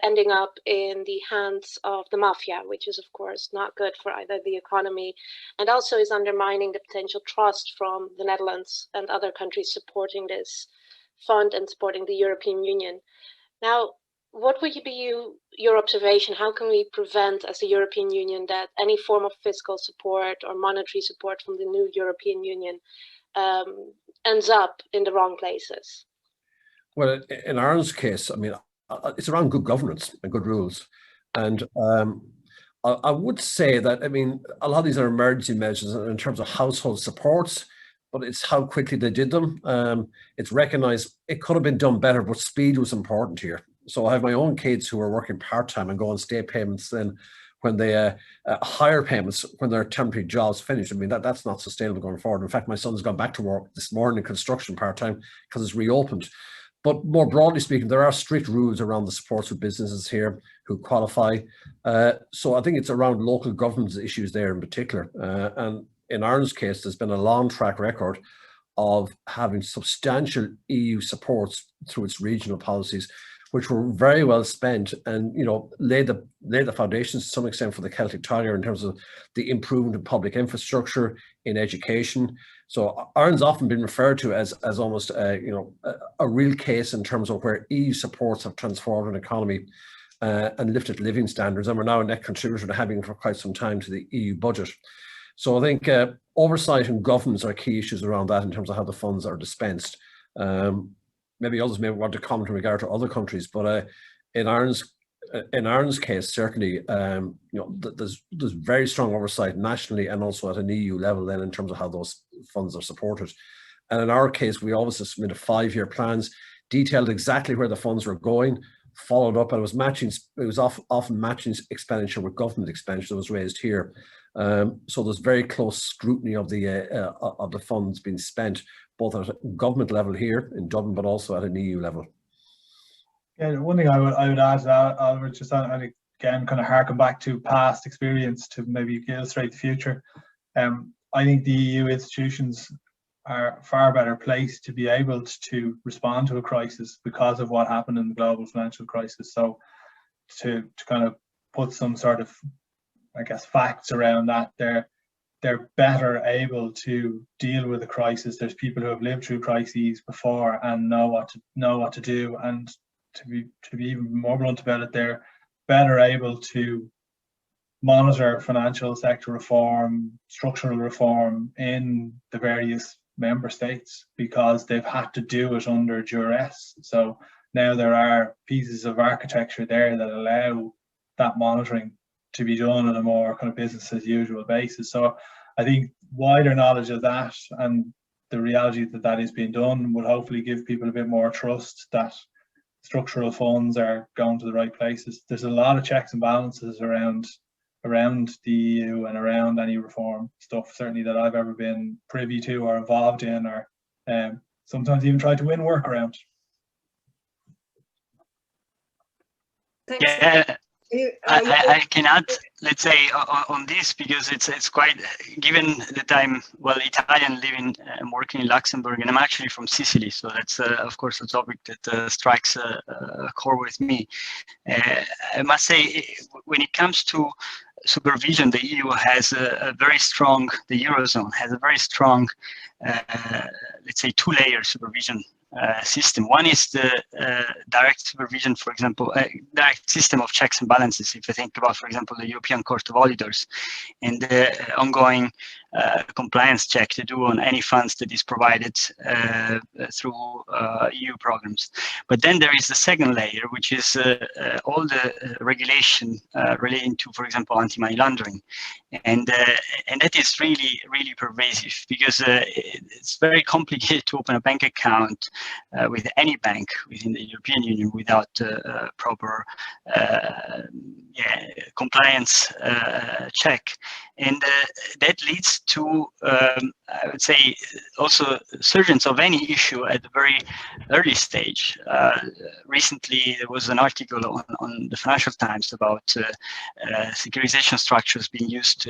ending up in the hands of the mafia, which is of course not good for either the economy and also is undermining the potential trust from the Netherlands and other countries supporting this fund and supporting the European Union. Now, what would be your observation? How can we prevent, as the European Union, that any form of fiscal support or monetary support from the new European Union ends up in the wrong places? Well, in Ireland's case, I mean, it's around good governance and good rules. And I would say that, I mean, a lot of these are emergency measures in terms of household supports, but it's how quickly they did them. It's recognized it could have been done better, but speed was important here. So I have my own kids who are working part-time and go on state payments then when they higher payments when their temporary jobs finish. I mean, that's not sustainable going forward. In fact, my son's gone back to work this morning in construction part-time because it's reopened. But more broadly speaking, there are strict rules around the supports of businesses here who qualify. So I think it's around local governance issues there in particular. And in Ireland's case, there's been a long track record of having substantial EU supports through its regional policies, which were very well spent and, laid the foundations to some extent for the Celtic Tiger in terms of the improvement in public infrastructure, in education. So Ireland's often been referred to as almost a real case in terms of where EU supports have transformed an economy and lifted living standards, and we're now a net contributor to having for quite some time to the EU budget. So I think oversight and governance are key issues around that in terms of how the funds are dispensed. Maybe others may want to comment in regard to other countries, but in Ireland's case, certainly, there's very strong oversight nationally and also at an EU level then in terms of how those funds are supported. And in our case, we always submitted 5-year plans, detailed exactly where the funds were going, followed up, and it was often matching expenditure with government expenditure that was raised here. So there's very close scrutiny of the funds being spent, both at a government level here in Dublin, but also at an EU level. Yeah, one thing I would add to that, Oliver, just and again, kind of harken back to past experience to maybe illustrate the future. I think the EU institutions are far better placed to be able to respond to a crisis because of what happened in the global financial crisis. So to kind of put some sort of, I guess, facts around that, they're better able to deal with a crisis. There's people who have lived through crises before and know what to do, and to be even more blunt about it, they're better able to monitor financial sector reform, structural reform in the various member states because they've had to do it under duress. So now there are pieces of architecture there that allow that monitoring to be done on a more kind of business as usual basis. So I think wider knowledge of that and the reality that is being done will hopefully give people a bit more trust that structural funds are going to the right places. There's a lot of checks and balances around the EU and around any reform stuff, certainly that I've ever been privy to or involved in, or sometimes even tried to win work around. Thanks. Yeah. I can add, let's say, on this, because it's quite, given that I'm, well, Italian, living and working in Luxembourg, and I'm actually from Sicily, so that's of course a topic that strikes a chord with me. I must say, when it comes to supervision, the EU has a very strong, the Eurozone has a very strong, let's say, two-layer supervision system. One is the direct supervision, for example, direct system of checks and balances. If I think about, for example, the European Court of Auditors and the ongoing compliance check to do on any funds that is provided through EU programs. But then there is the second layer, which is all the regulation relating to, for example, anti-money laundering, and that is really, really pervasive, because it's very complicated to open a bank account with any bank within the European Union without proper compliance check, and that leads to I would say also surgence of any issue at the very early stage. Recently there was an article on the Financial Times about securitization structures being used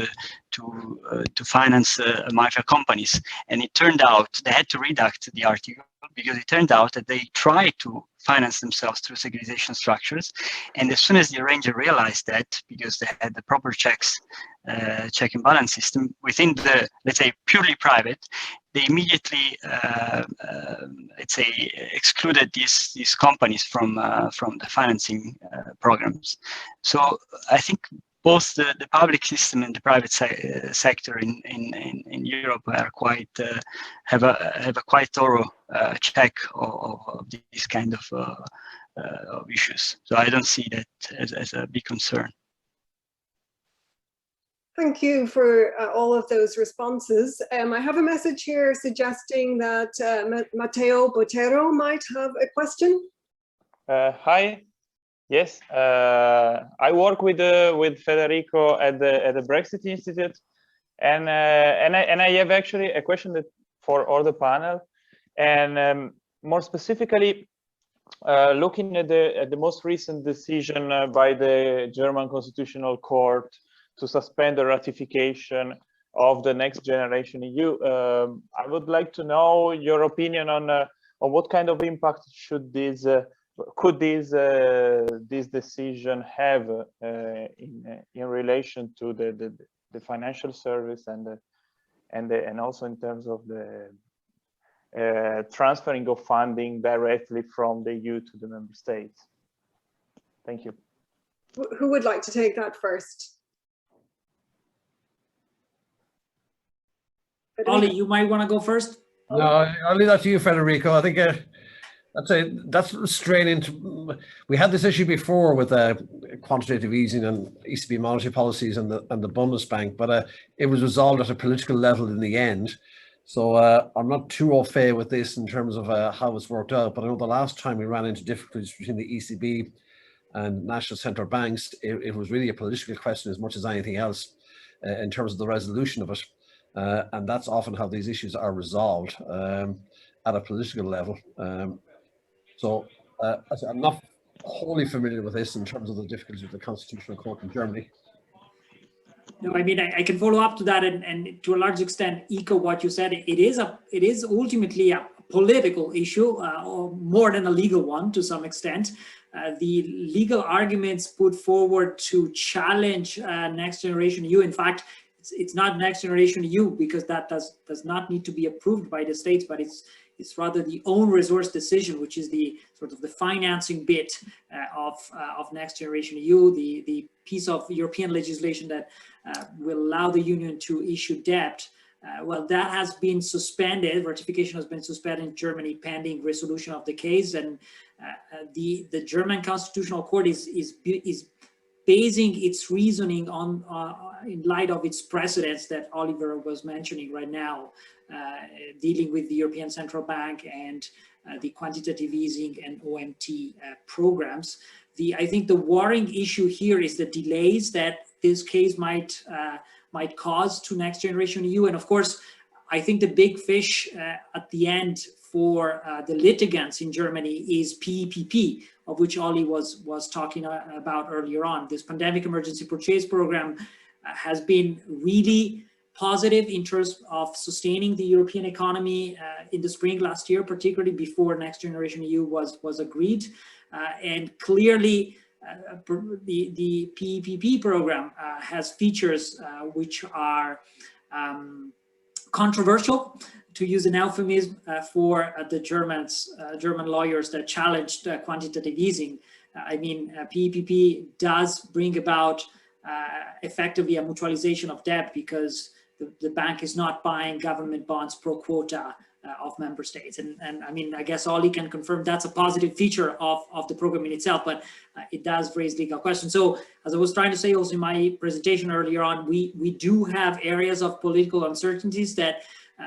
to finance mafia companies, and it turned out they had to redact the article because it turned out that they tried to finance themselves through securitization structures, and as soon as the arranger realized that, because they had the proper check and balance system within the, let's say, purely private, they immediately let's say excluded these companies from the financing programs. So I think both the public system and the private sector in Europe are quite have a quite thorough check of these kind of issues. So I don't see that as a big concern. Thank you for all of those responses. I have a message here suggesting that Matteo Botero might have a question. Hi. Yes, I work with Federico at the Brexit Institute, and I have actually a question for all the panel, and more specifically, looking at the most recent decision by the German Constitutional Court to suspend the ratification of the Next Generation EU. I would like to know your opinion on what kind of impact could this decision have in relation to the financial service and also in terms of the transferring of funding directly from the EU to the member states. Thank you. Who would like to take that first? Ollie, you might want to go first. No, I'll leave that to you, Federico. I think that's straight into. We had this issue before with quantitative easing and ECB monetary policies and the Bundesbank, but it was resolved at a political level in the end. So I'm not too au fait with this in terms of how it's worked out. But I know the last time we ran into difficulties between the ECB and national central banks, it was really a political question as much as anything else. in terms of the resolution of it. And that's often how these issues are resolved at a political level. So I'm not wholly familiar with this in terms of the difficulties of the Constitutional Court in Germany. No, I mean, I can follow up to that and to a large extent echo what you said. It is ultimately a political issue, or more than a legal one to some extent. The legal arguments put forward to challenge Next Generation EU, in fact, it's not Next Generation EU because that does not need to be approved by the states, but it's rather the own resource decision, which is the sort of the financing bit of Next Generation EU, the piece of European legislation that will allow the Union to issue debt. Well, that has been suspended. Ratification has been suspended in Germany pending resolution of the case, and the German Constitutional Court is basing its reasoning on in light of its precedents that Oliver was mentioning right now, dealing with the European Central Bank and the quantitative easing and OMT programs. I think the worrying issue here is the delays that this case might cause to Next Generation EU. And of course, I think the big fish at the end for the litigants in Germany is PEPP, of which Ollie was talking about earlier on. This pandemic emergency purchase program has been really positive in terms of sustaining the European economy in the spring last year, particularly before Next Generation EU was agreed. And clearly, the PEPP program has features which are controversial, to use an euphemism, for the German lawyers that challenged quantitative easing. I mean, PEPP does bring about effectively a mutualization of debt because the bank is not buying government bonds pro quota of member states. And I mean, I guess Ollie can confirm that's a positive feature of the program in itself, but it does raise legal questions. So as I was trying to say also in my presentation earlier on, we do have areas of political uncertainties that,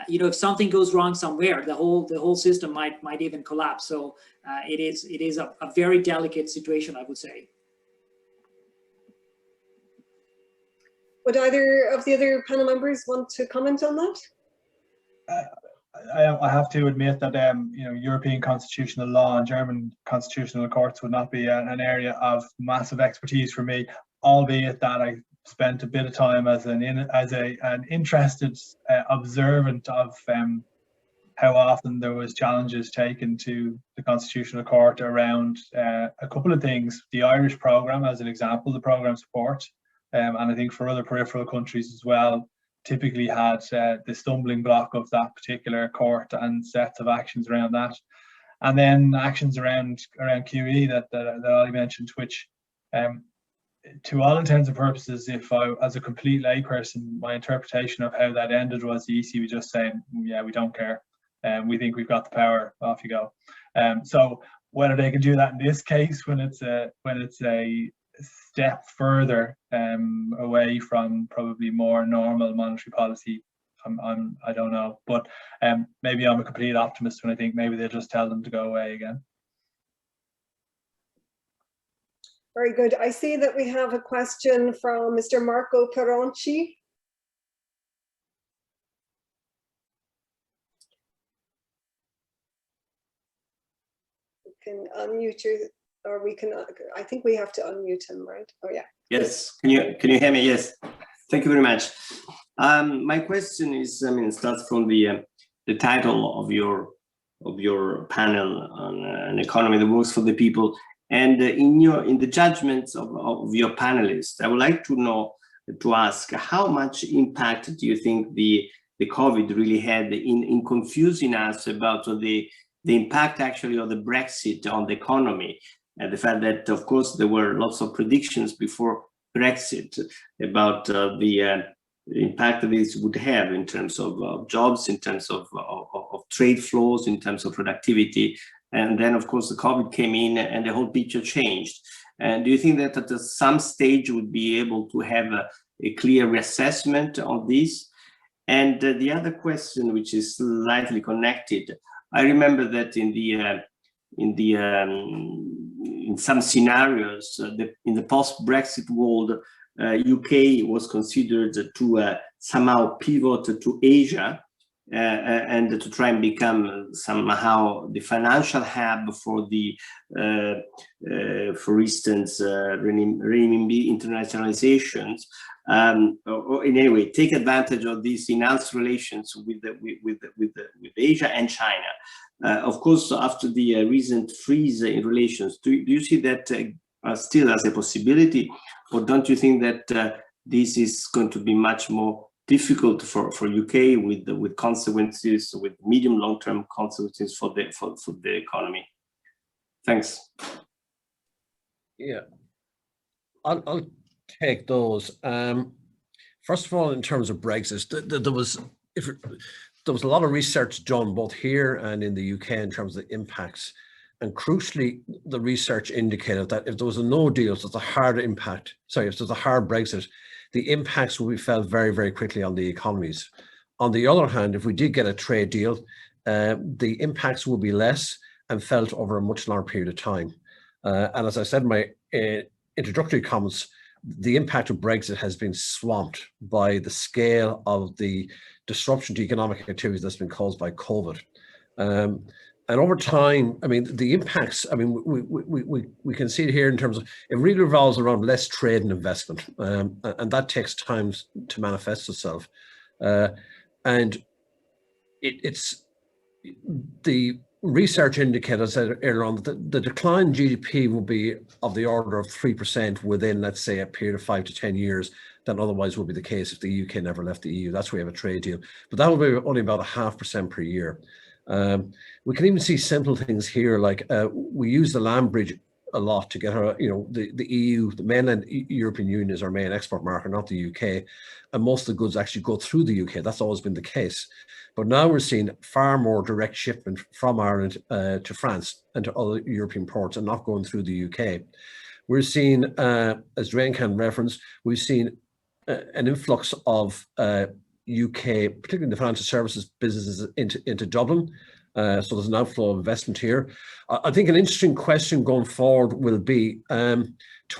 you know, if something goes wrong somewhere, the whole system might even collapse. So it is a very delicate situation, I would say. Would either of the other panel members want to comment on that? I have to admit that you know, European constitutional law and German constitutional courts would not be an area of massive expertise for me, albeit that I spent a bit of time as an interested observant of how often there was challenges taken to the Constitutional Court around a couple of things. The Irish programme, as an example, the programme support, and I think for other peripheral countries as well, typically had the stumbling block of that particular court and sets of actions around that. And then actions around QE that Ali mentioned, which to all intents and purposes, if I, as a complete layperson, my interpretation of how that ended was the EC was just saying, yeah, we don't care. We think we've got the power, off you go. So whether they can do that in this case, when it's a step further away from probably more normal monetary policy, I don't know, but maybe I'm a complete optimist when I think maybe they'll just tell them to go away again. Very good. I see that we have a question from Mr. Marco Peronci. You can unmute your, or we can, I think we have to unmute him, right? Oh yeah. Yes, can you hear me? Yes, thank you very much. My question is, I mean, it starts from the title of your panel on an economy that works for the people. And in the judgments of your panelists, I would like to ask, how much impact do you think the COVID really had in confusing us about the impact actually of the Brexit on the economy, and the fact that, of course, there were lots of predictions before Brexit about the impact that this would have in terms of jobs, in terms of trade flows, in terms of productivity. And then, of course, the COVID came in and the whole picture changed. And do you think that at some stage would be able to have a clear reassessment of this? And the other question, which is slightly connected, I remember that in some scenarios, in the post-Brexit world, UK was considered to somehow pivot to Asia and to try and become somehow the financial hub for the, for instance, renminbi internationalizations, or in any way take advantage of these enhanced relations with Asia and China. Of course, after the recent freeze in relations, do you see that still as a possibility, or don't you think that this is going to be much more difficult for UK with consequences, with medium long-term consequences for the economy? Thanks. Yeah, I'll take those. First of all, in terms of Brexit, there was a lot of research done both here and in the UK in terms of the impacts. And crucially, the research indicated that if there was a no deal, so it's a hard impact, sorry, if there's a hard Brexit, the impacts will be felt very, very quickly on the economies. On the other hand, if we did get a trade deal, the impacts will be less and felt over a much longer period of time. And as I said in my introductory comments, the impact of Brexit has been swamped by the scale of the disruption to economic activities that's been caused by COVID. And over time, I mean, the impacts, I mean, we can see it here in terms of, it really revolves around less trade and investment. And that takes time to manifest itself. And it's the research indicators earlier on that the decline in GDP will be of the order of 3% within, let's say, a period of 5 to 10 years than otherwise would be the case if the UK never left the EU. That's why we have a trade deal. But that will be only about 0.5% per year. We can even see simple things here, like we use the land bridge a lot to get our, the EU, the mainland European Union is our main export market, not the UK. And most of the goods actually go through the UK. That's always been the case. But now we're seeing far more direct shipment from Ireland to France and to other European ports and not going through the UK. We're seeing, as Dwayne can reference, we've seen an influx of UK, particularly the financial services businesses into Dublin. So there's an outflow of investment here. I think an interesting question going forward will be, to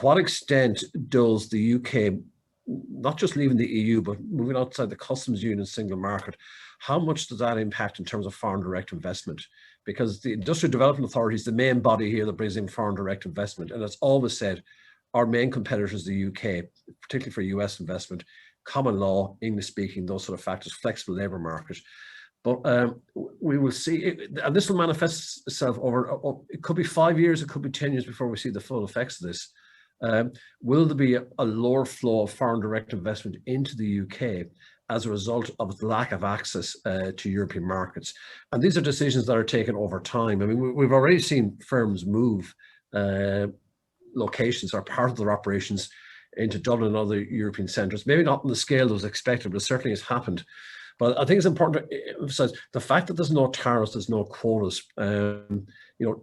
what extent does the UK, not just leaving the EU, but moving outside the customs union single market, how much does that impact in terms of foreign direct investment? Because the Industrial Development Authority is the main body here that brings in foreign direct investment. And it's always said, our main competitor is the UK, particularly for US investment, common law, English speaking, those sort of factors, flexible labour market. But we will see, and this will manifest itself over, it could be 5 years, it could be 10 years before we see the full effects of this. Will there be a lower flow of foreign direct investment into the UK as a result of the lack of access to European markets? And these are decisions that are taken over time. I mean, we've already seen firms move locations or part of their operations into Dublin and other European centres, maybe not on the scale that was expected, but it certainly has happened. But I think it's important to emphasize the fact that there's no tariffs, there's no quotas.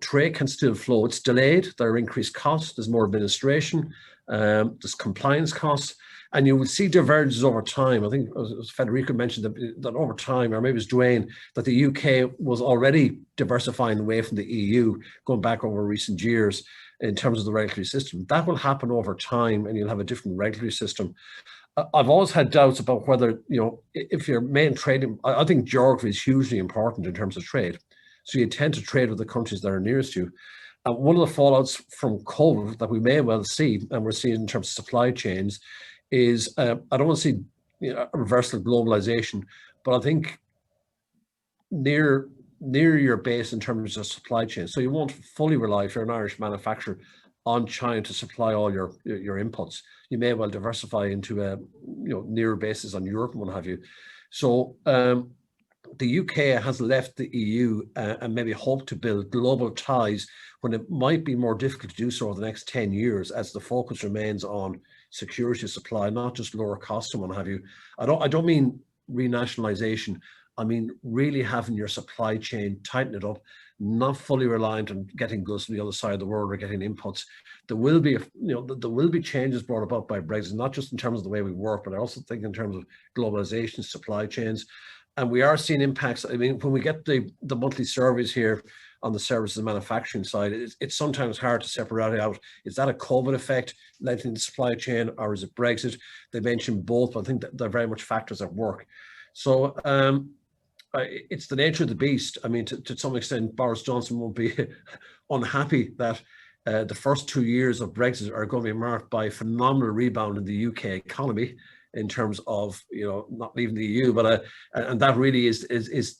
Trade can still flow. It's delayed. There are increased costs. There's more administration. There's compliance costs, and you will see divergences over time. I think as Federico mentioned that over time, or maybe it was Dwayne, that the UK was already diversifying away from the EU, going back over recent years in terms of the regulatory system. That will happen over time, and you'll have a different regulatory system. I've always had doubts about whether, if your main trading, I think geography is hugely important in terms of trade. So you tend to trade with the countries that are nearest you. And one of the fallouts from COVID that we may well see, and we're seeing in terms of supply chains, is I don't want to see a reversal of globalization, but I think near your base in terms of supply chain. So you won't fully rely, if you're an Irish manufacturer, on China to supply all your inputs. You may well diversify into nearer bases on Europe and what have you. So the UK has left the EU and maybe hope to build global ties when it might be more difficult to do so over the next 10 years as the focus remains on security of supply, not just lower costs and what have you. I don't mean renationalization. I mean really having your supply chain, tighten it up, not fully reliant on getting goods from the other side of the world or getting inputs. There will be, there will be changes brought about by Brexit, not just in terms of the way we work, but I also think in terms of globalization, supply chains. And we are seeing impacts. I mean, when we get the monthly surveys here on the services and manufacturing side, it's sometimes hard to separate out. Is that a COVID effect lengthening the supply chain, or is it Brexit? They mentioned both, but I think that they're very much factors at work. So it's the nature of the beast. I mean, to some extent, Boris Johnson won't be unhappy that the first 2 years of Brexit are going to be marked by a phenomenal rebound in the UK economy in terms of, you know, not leaving the EU, but and that really is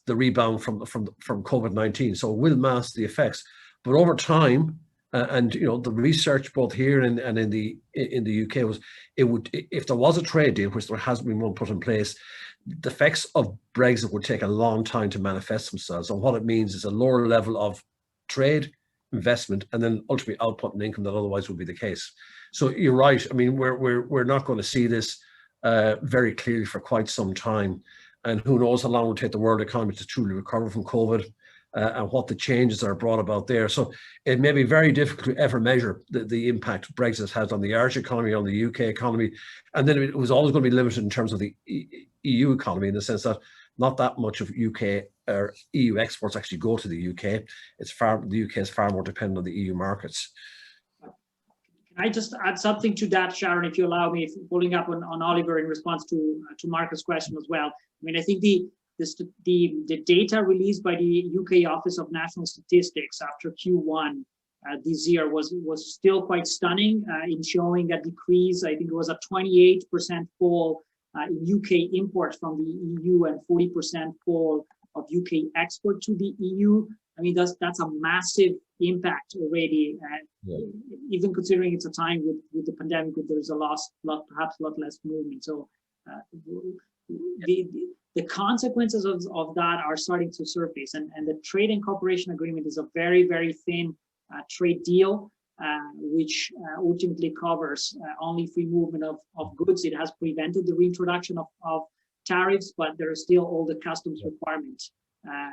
the rebound from COVID-19. So it will mask the effects, but over time, and you know, the research both here and in the UK was, it would, if there was a trade deal, which there hasn't been one put in place, the effects of Brexit would take a long time to manifest themselves. And what it means is a lower level of trade, investment, and then ultimately output and income that otherwise would be the case. So you're right. I mean, we're not going to see this very clearly for quite some time, and who knows how long it will take the world economy to truly recover from COVID, and what the changes are brought about there. So it may be very difficult to ever measure the impact Brexit has on the Irish economy, on the UK economy, and then it was always going to be limited in terms of the EU economy, in the sense that not that much of UK or EU exports actually go to the UK. The UK is far more dependent on the EU markets. Can I just add something to that, Sharon, if you allow me, pulling up on Oliver in response to Marcus' question as well. I mean, I think the data released by the UK Office of National Statistics after Q1 this year was still quite stunning in showing a decrease. I think it was a 28% fall in UK imports from the EU and 40% fall of UK export to the EU. I mean, that's a massive impact already, even considering it's a time with the pandemic, where there's perhaps a lot less movement. So the consequences of that are starting to surface, and the trade and cooperation agreement is a very, very thin trade deal, which ultimately covers only free movement of goods. It has prevented the reintroduction of tariffs, but there are still all the customs requirements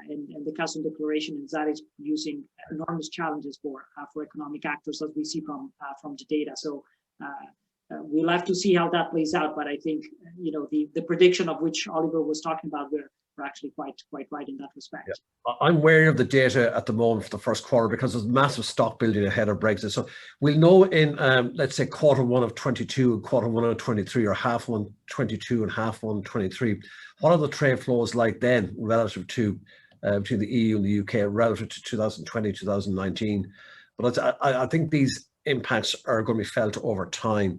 and the customs declaration, and that is producing enormous challenges for economic actors, as we see from the data. So we'll have to see how that plays out. But I think, you know, the prediction of which Oliver was talking about, we're actually quite right in that respect. Yeah. I'm wary of the data at the moment for the first quarter, because there's massive stock building ahead of Brexit. So we'll know in, let's say, Q1 of 22 and Q1 of 23, or half one 22 and half one 23. What are the trade flows like then relative to between the EU and the UK relative to 2020, 2019? But I think these impacts are going to be felt over time.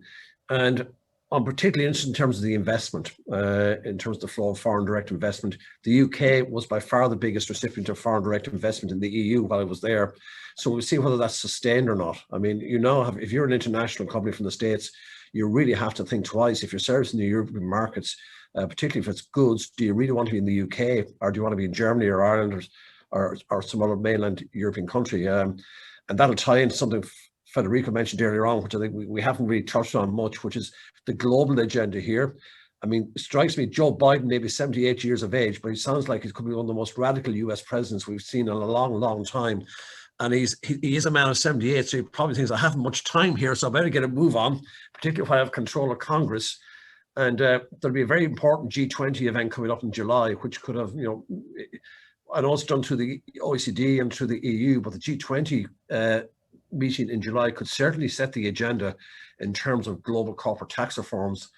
And I'm particularly interested in terms of the investment, in terms of the flow of foreign direct investment. The UK was by far the biggest recipient of foreign direct investment in the EU while I was there. So we'll see whether that's sustained or not. I mean, you know, if you're an international company from the States, you really have to think twice. If you're servicing the European markets, particularly if it's goods, do you really want to be in the UK, or do you want to be in Germany or Ireland or some other mainland European country? And that'll tie into something Federico mentioned earlier on, which I think we haven't really touched on much, which is the global agenda here. I mean, it strikes me Joe Biden may be 78 years of age, but he sounds like he could be one of the most radical US presidents we've seen in a long, long time. And he is a man of 78, so he probably thinks I haven't much time here, so I better get a move on, particularly if I have control of Congress. And there'll be a very important G20 event coming up in July, which could have, you know, I know it's done through the OECD and through the EU, but the G20 meeting in July could certainly set the agenda in terms of global corporate tax reforms.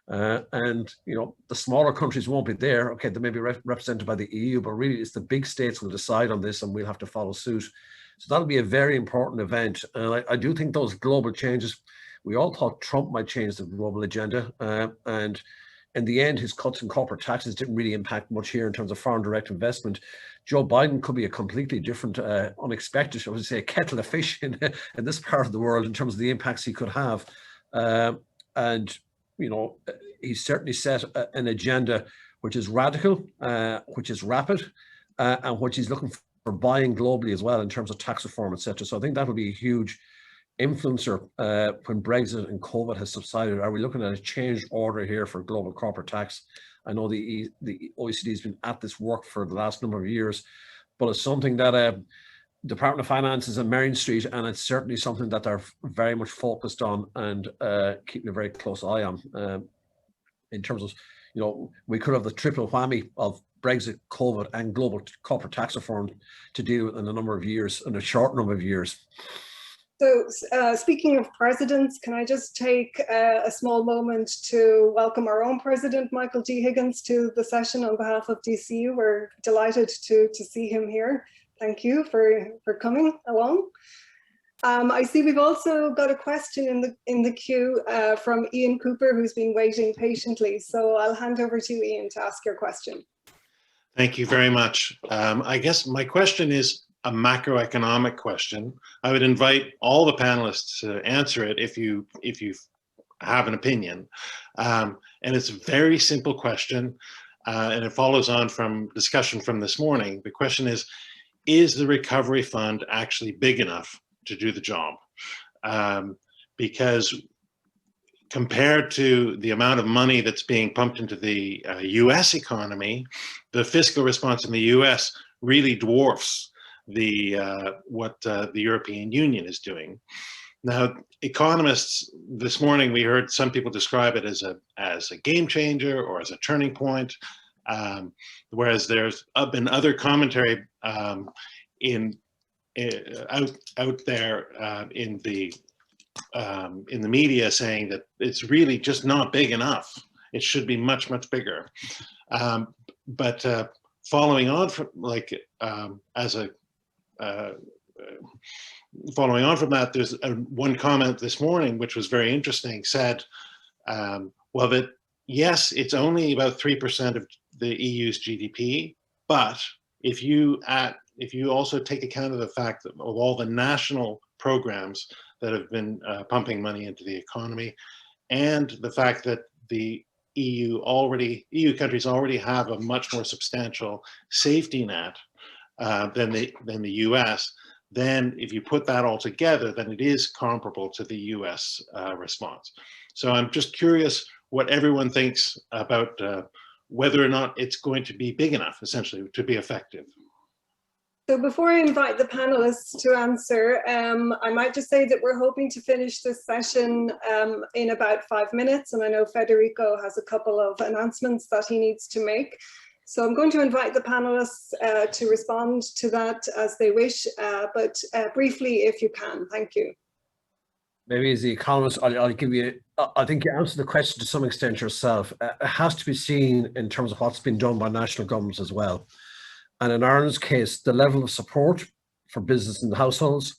And, you know, the smaller countries won't be there. Okay, they may be represented by the EU, but really it's the big states will decide on this, and we'll have to follow suit. So that'll be a very important event. And I do think those global changes, we all thought Trump might change the global agenda. And in the end, his cuts in corporate taxes didn't really impact much here in terms of foreign direct investment. Joe Biden could be a completely different, unexpected, I would say, kettle of fish in this part of the world in terms of the impacts he could have. And, you know, he's certainly set an agenda which is radical, which is rapid, and which he's looking for buying globally as well in terms of tax reform, etc. So I think that will be a huge influencer when Brexit and COVID has subsided. Are we looking at a changed order here for global corporate tax? I know the OECD has been at this work for the last number of years, but it's something that Department of Finance is on Merrion Street, and it's certainly something that they're very much focused on and keeping a very close eye on. In terms of, you know, we could have the triple whammy of Brexit, COVID, and global corporate tax reform to deal with in a number of years, in a short number of years. So speaking of presidents, can I just take a small moment to welcome our own president, Michael D. Higgins, to the session on behalf of DCU. We're delighted to see him here. Thank you for coming along. I see we've also got a question in the queue from Ian Cooper, who's been waiting patiently. So I'll hand over to Ian to ask your question. Thank you very much. I guess my question is a macroeconomic question. I would invite all the panelists to answer it if you have an opinion. And it's a very simple question, and it follows on from discussion from this morning. The question is the recovery fund actually big enough to do the job? Because compared to the amount of money that's being pumped into the US economy, the fiscal response in the US really dwarfs what the European Union is doing. Now, economists, this morning we heard some people describe it as a game changer or as a turning point, whereas there's been other commentary out there in the media saying that it's really just not big enough. It should be much bigger. But following on from following on from that, there's one comment this morning which was very interesting. Said, well, that yes, it's only about 3% of the EU's GDP, but if you also take account of the fact that of all the national programs that have been pumping money into the economy, and the fact that the EU countries already have a much more substantial safety net than the US, then if you put that all together, then it is comparable to the US response. So I'm just curious what everyone thinks about whether or not it's going to be big enough, essentially, to be effective. So before I invite the panelists to answer, I might just say that we're hoping to finish this session in about 5 minutes, and I know Federico has a couple of announcements that he needs to make. So I'm going to invite the panelists to respond to that as they wish, but briefly if you can. Thank you. Maybe as the economist, I'll give you, I think you answered the question to some extent yourself. It has to be seen in terms of what's been done by national governments as well. And in Ireland's case, the level of support for business and households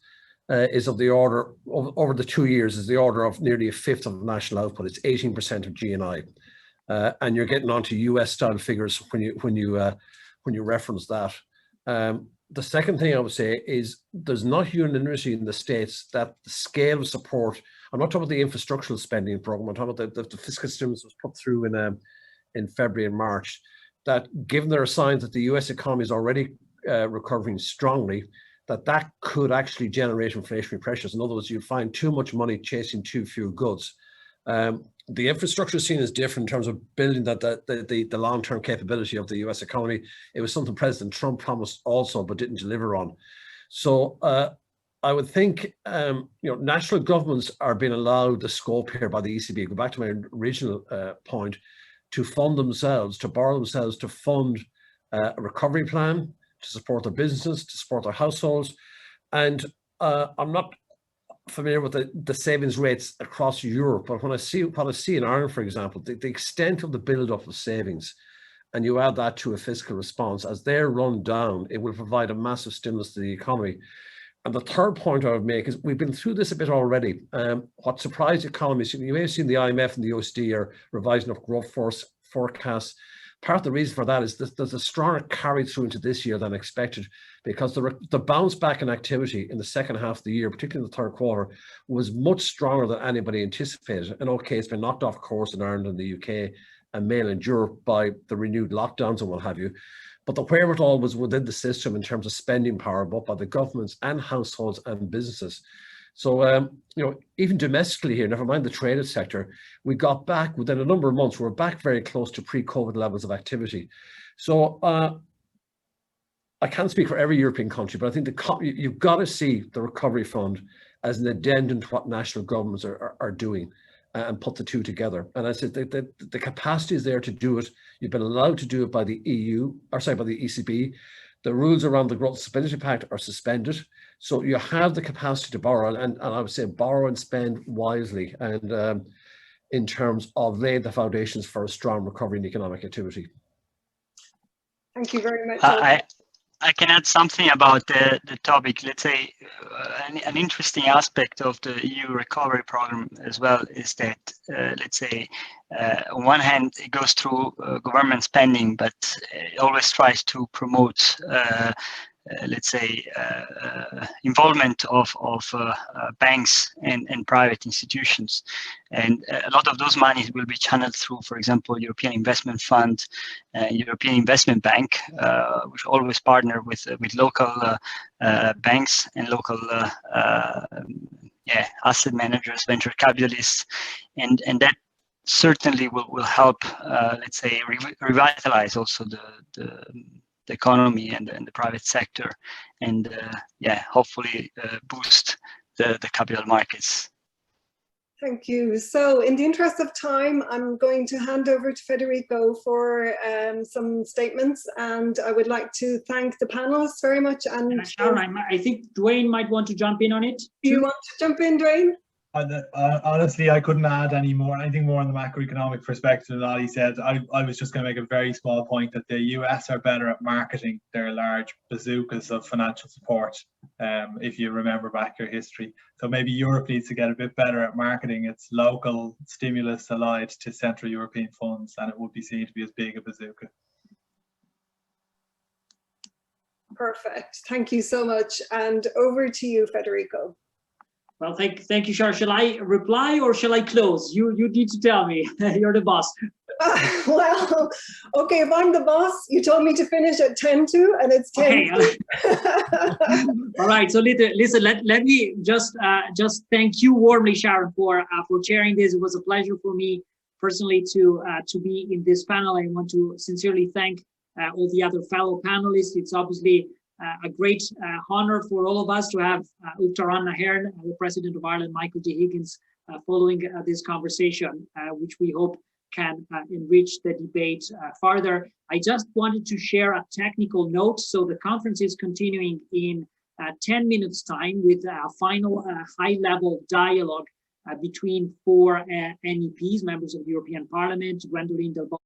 is of the order, over the 2 years, is the order of nearly a fifth of national output. It's 18% of GNI. And you're getting onto US style figures when you reference that. The second thing I would say is there's not unanimity in the States that the scale of support, I'm not talking about the infrastructural spending program, I'm talking about the fiscal stimulus was put through in February and March, that given there are signs that the US economy is already recovering strongly, that could actually generate inflationary pressures. In other words, you find too much money chasing too few goods. The infrastructure scene is different in terms of building the long-term capability of the US economy. It was something President Trump promised also, but didn't deliver on. So I would think national governments are being allowed the scope here by the ECB. Go back to my original point, to fund themselves, to borrow themselves, to fund a recovery plan, to support their businesses, to support their households. And I'm not familiar with the savings rates across Europe, but what I see in Ireland, for example, the extent of the build-up of savings, and you add that to a fiscal response, as they're run down, it will provide a massive stimulus to the economy. And the third point I would make is we've been through this a bit already. What surprised economists, you may have seen the IMF and the OECD are revising up growth forecasts. Part of the reason for that is that there's a stronger carry through into this year than expected, because the bounce back in activity in the second half of the year, particularly in the third quarter, was much stronger than anybody anticipated. And okay, it's been knocked off course in Ireland and the UK and mainland Europe by the renewed lockdowns and what have you. But the wherewithal was within the system in terms of spending power, both by the governments and households and businesses. So, even domestically here, never mind the traded sector, we got back within a number of months, we're back very close to pre-COVID levels of activity. So I can't speak for every European country, but I think you've got to see the recovery fund as an addendum to what national governments are doing. and put the two together. And I said the capacity is there to do it. You've been allowed to do it by the by the ECB. The rules around the Growth and Stability Pact are suspended. So you have the capacity to borrow, and I would say borrow and spend wisely, and in terms of laying the foundations for a strong recovery in economic activity. Thank you very much. I can add something about the topic. Let's say an interesting aspect of the EU recovery program as well is that, let's say, on one hand, it goes through government spending, but it always tries to promote, let's say, involvement of banks and private institutions. And a lot of those monies will be channeled through, for example, European Investment Fund, European Investment Bank, which always partner with local banks and local asset managers, venture capitalists, and that certainly will help, let's say, revitalize also the economy and the private sector, and hopefully boost the capital markets. Thank you. So in the interest of time, I'm going to hand over to Federico for some statements, and I would like to thank the panelists very much. And Sharon, I think Dwayne might want to jump in on it. Do you want to jump in, Dwayne? Honestly, I couldn't add anything more on the macroeconomic perspective than Ollie said. I was just going to make a very small point that the US are better at marketing their large bazookas of financial support, if you remember back your history. So maybe Europe needs to get a bit better at marketing its local stimulus allied to Central European funds, and it would be seen to be as big a bazooka. Perfect. Thank you so much. And over to you, Federico. Well, thank you, Sharon. Shall I reply or shall I close? You need to tell me. You're the boss. Well, okay, if I'm the boss, you told me to finish at 10:02 and it's 10. Okay. All right. So listen, let me just thank you warmly, Sharon, for chairing this. It was a pleasure for me personally to be in this panel. I want to sincerely thank all the other fellow panelists. It's obviously a great honor for all of us to have Uttaranna Hearn, the President of Ireland, Michael D. Higgins, following this conversation, which we hope can enrich the debate further. I just wanted to share a technical note. So the conference is continuing in 10 minutes time with a final high-level dialogue between four MEPs, members of the European Parliament, Gwendoline Delbos,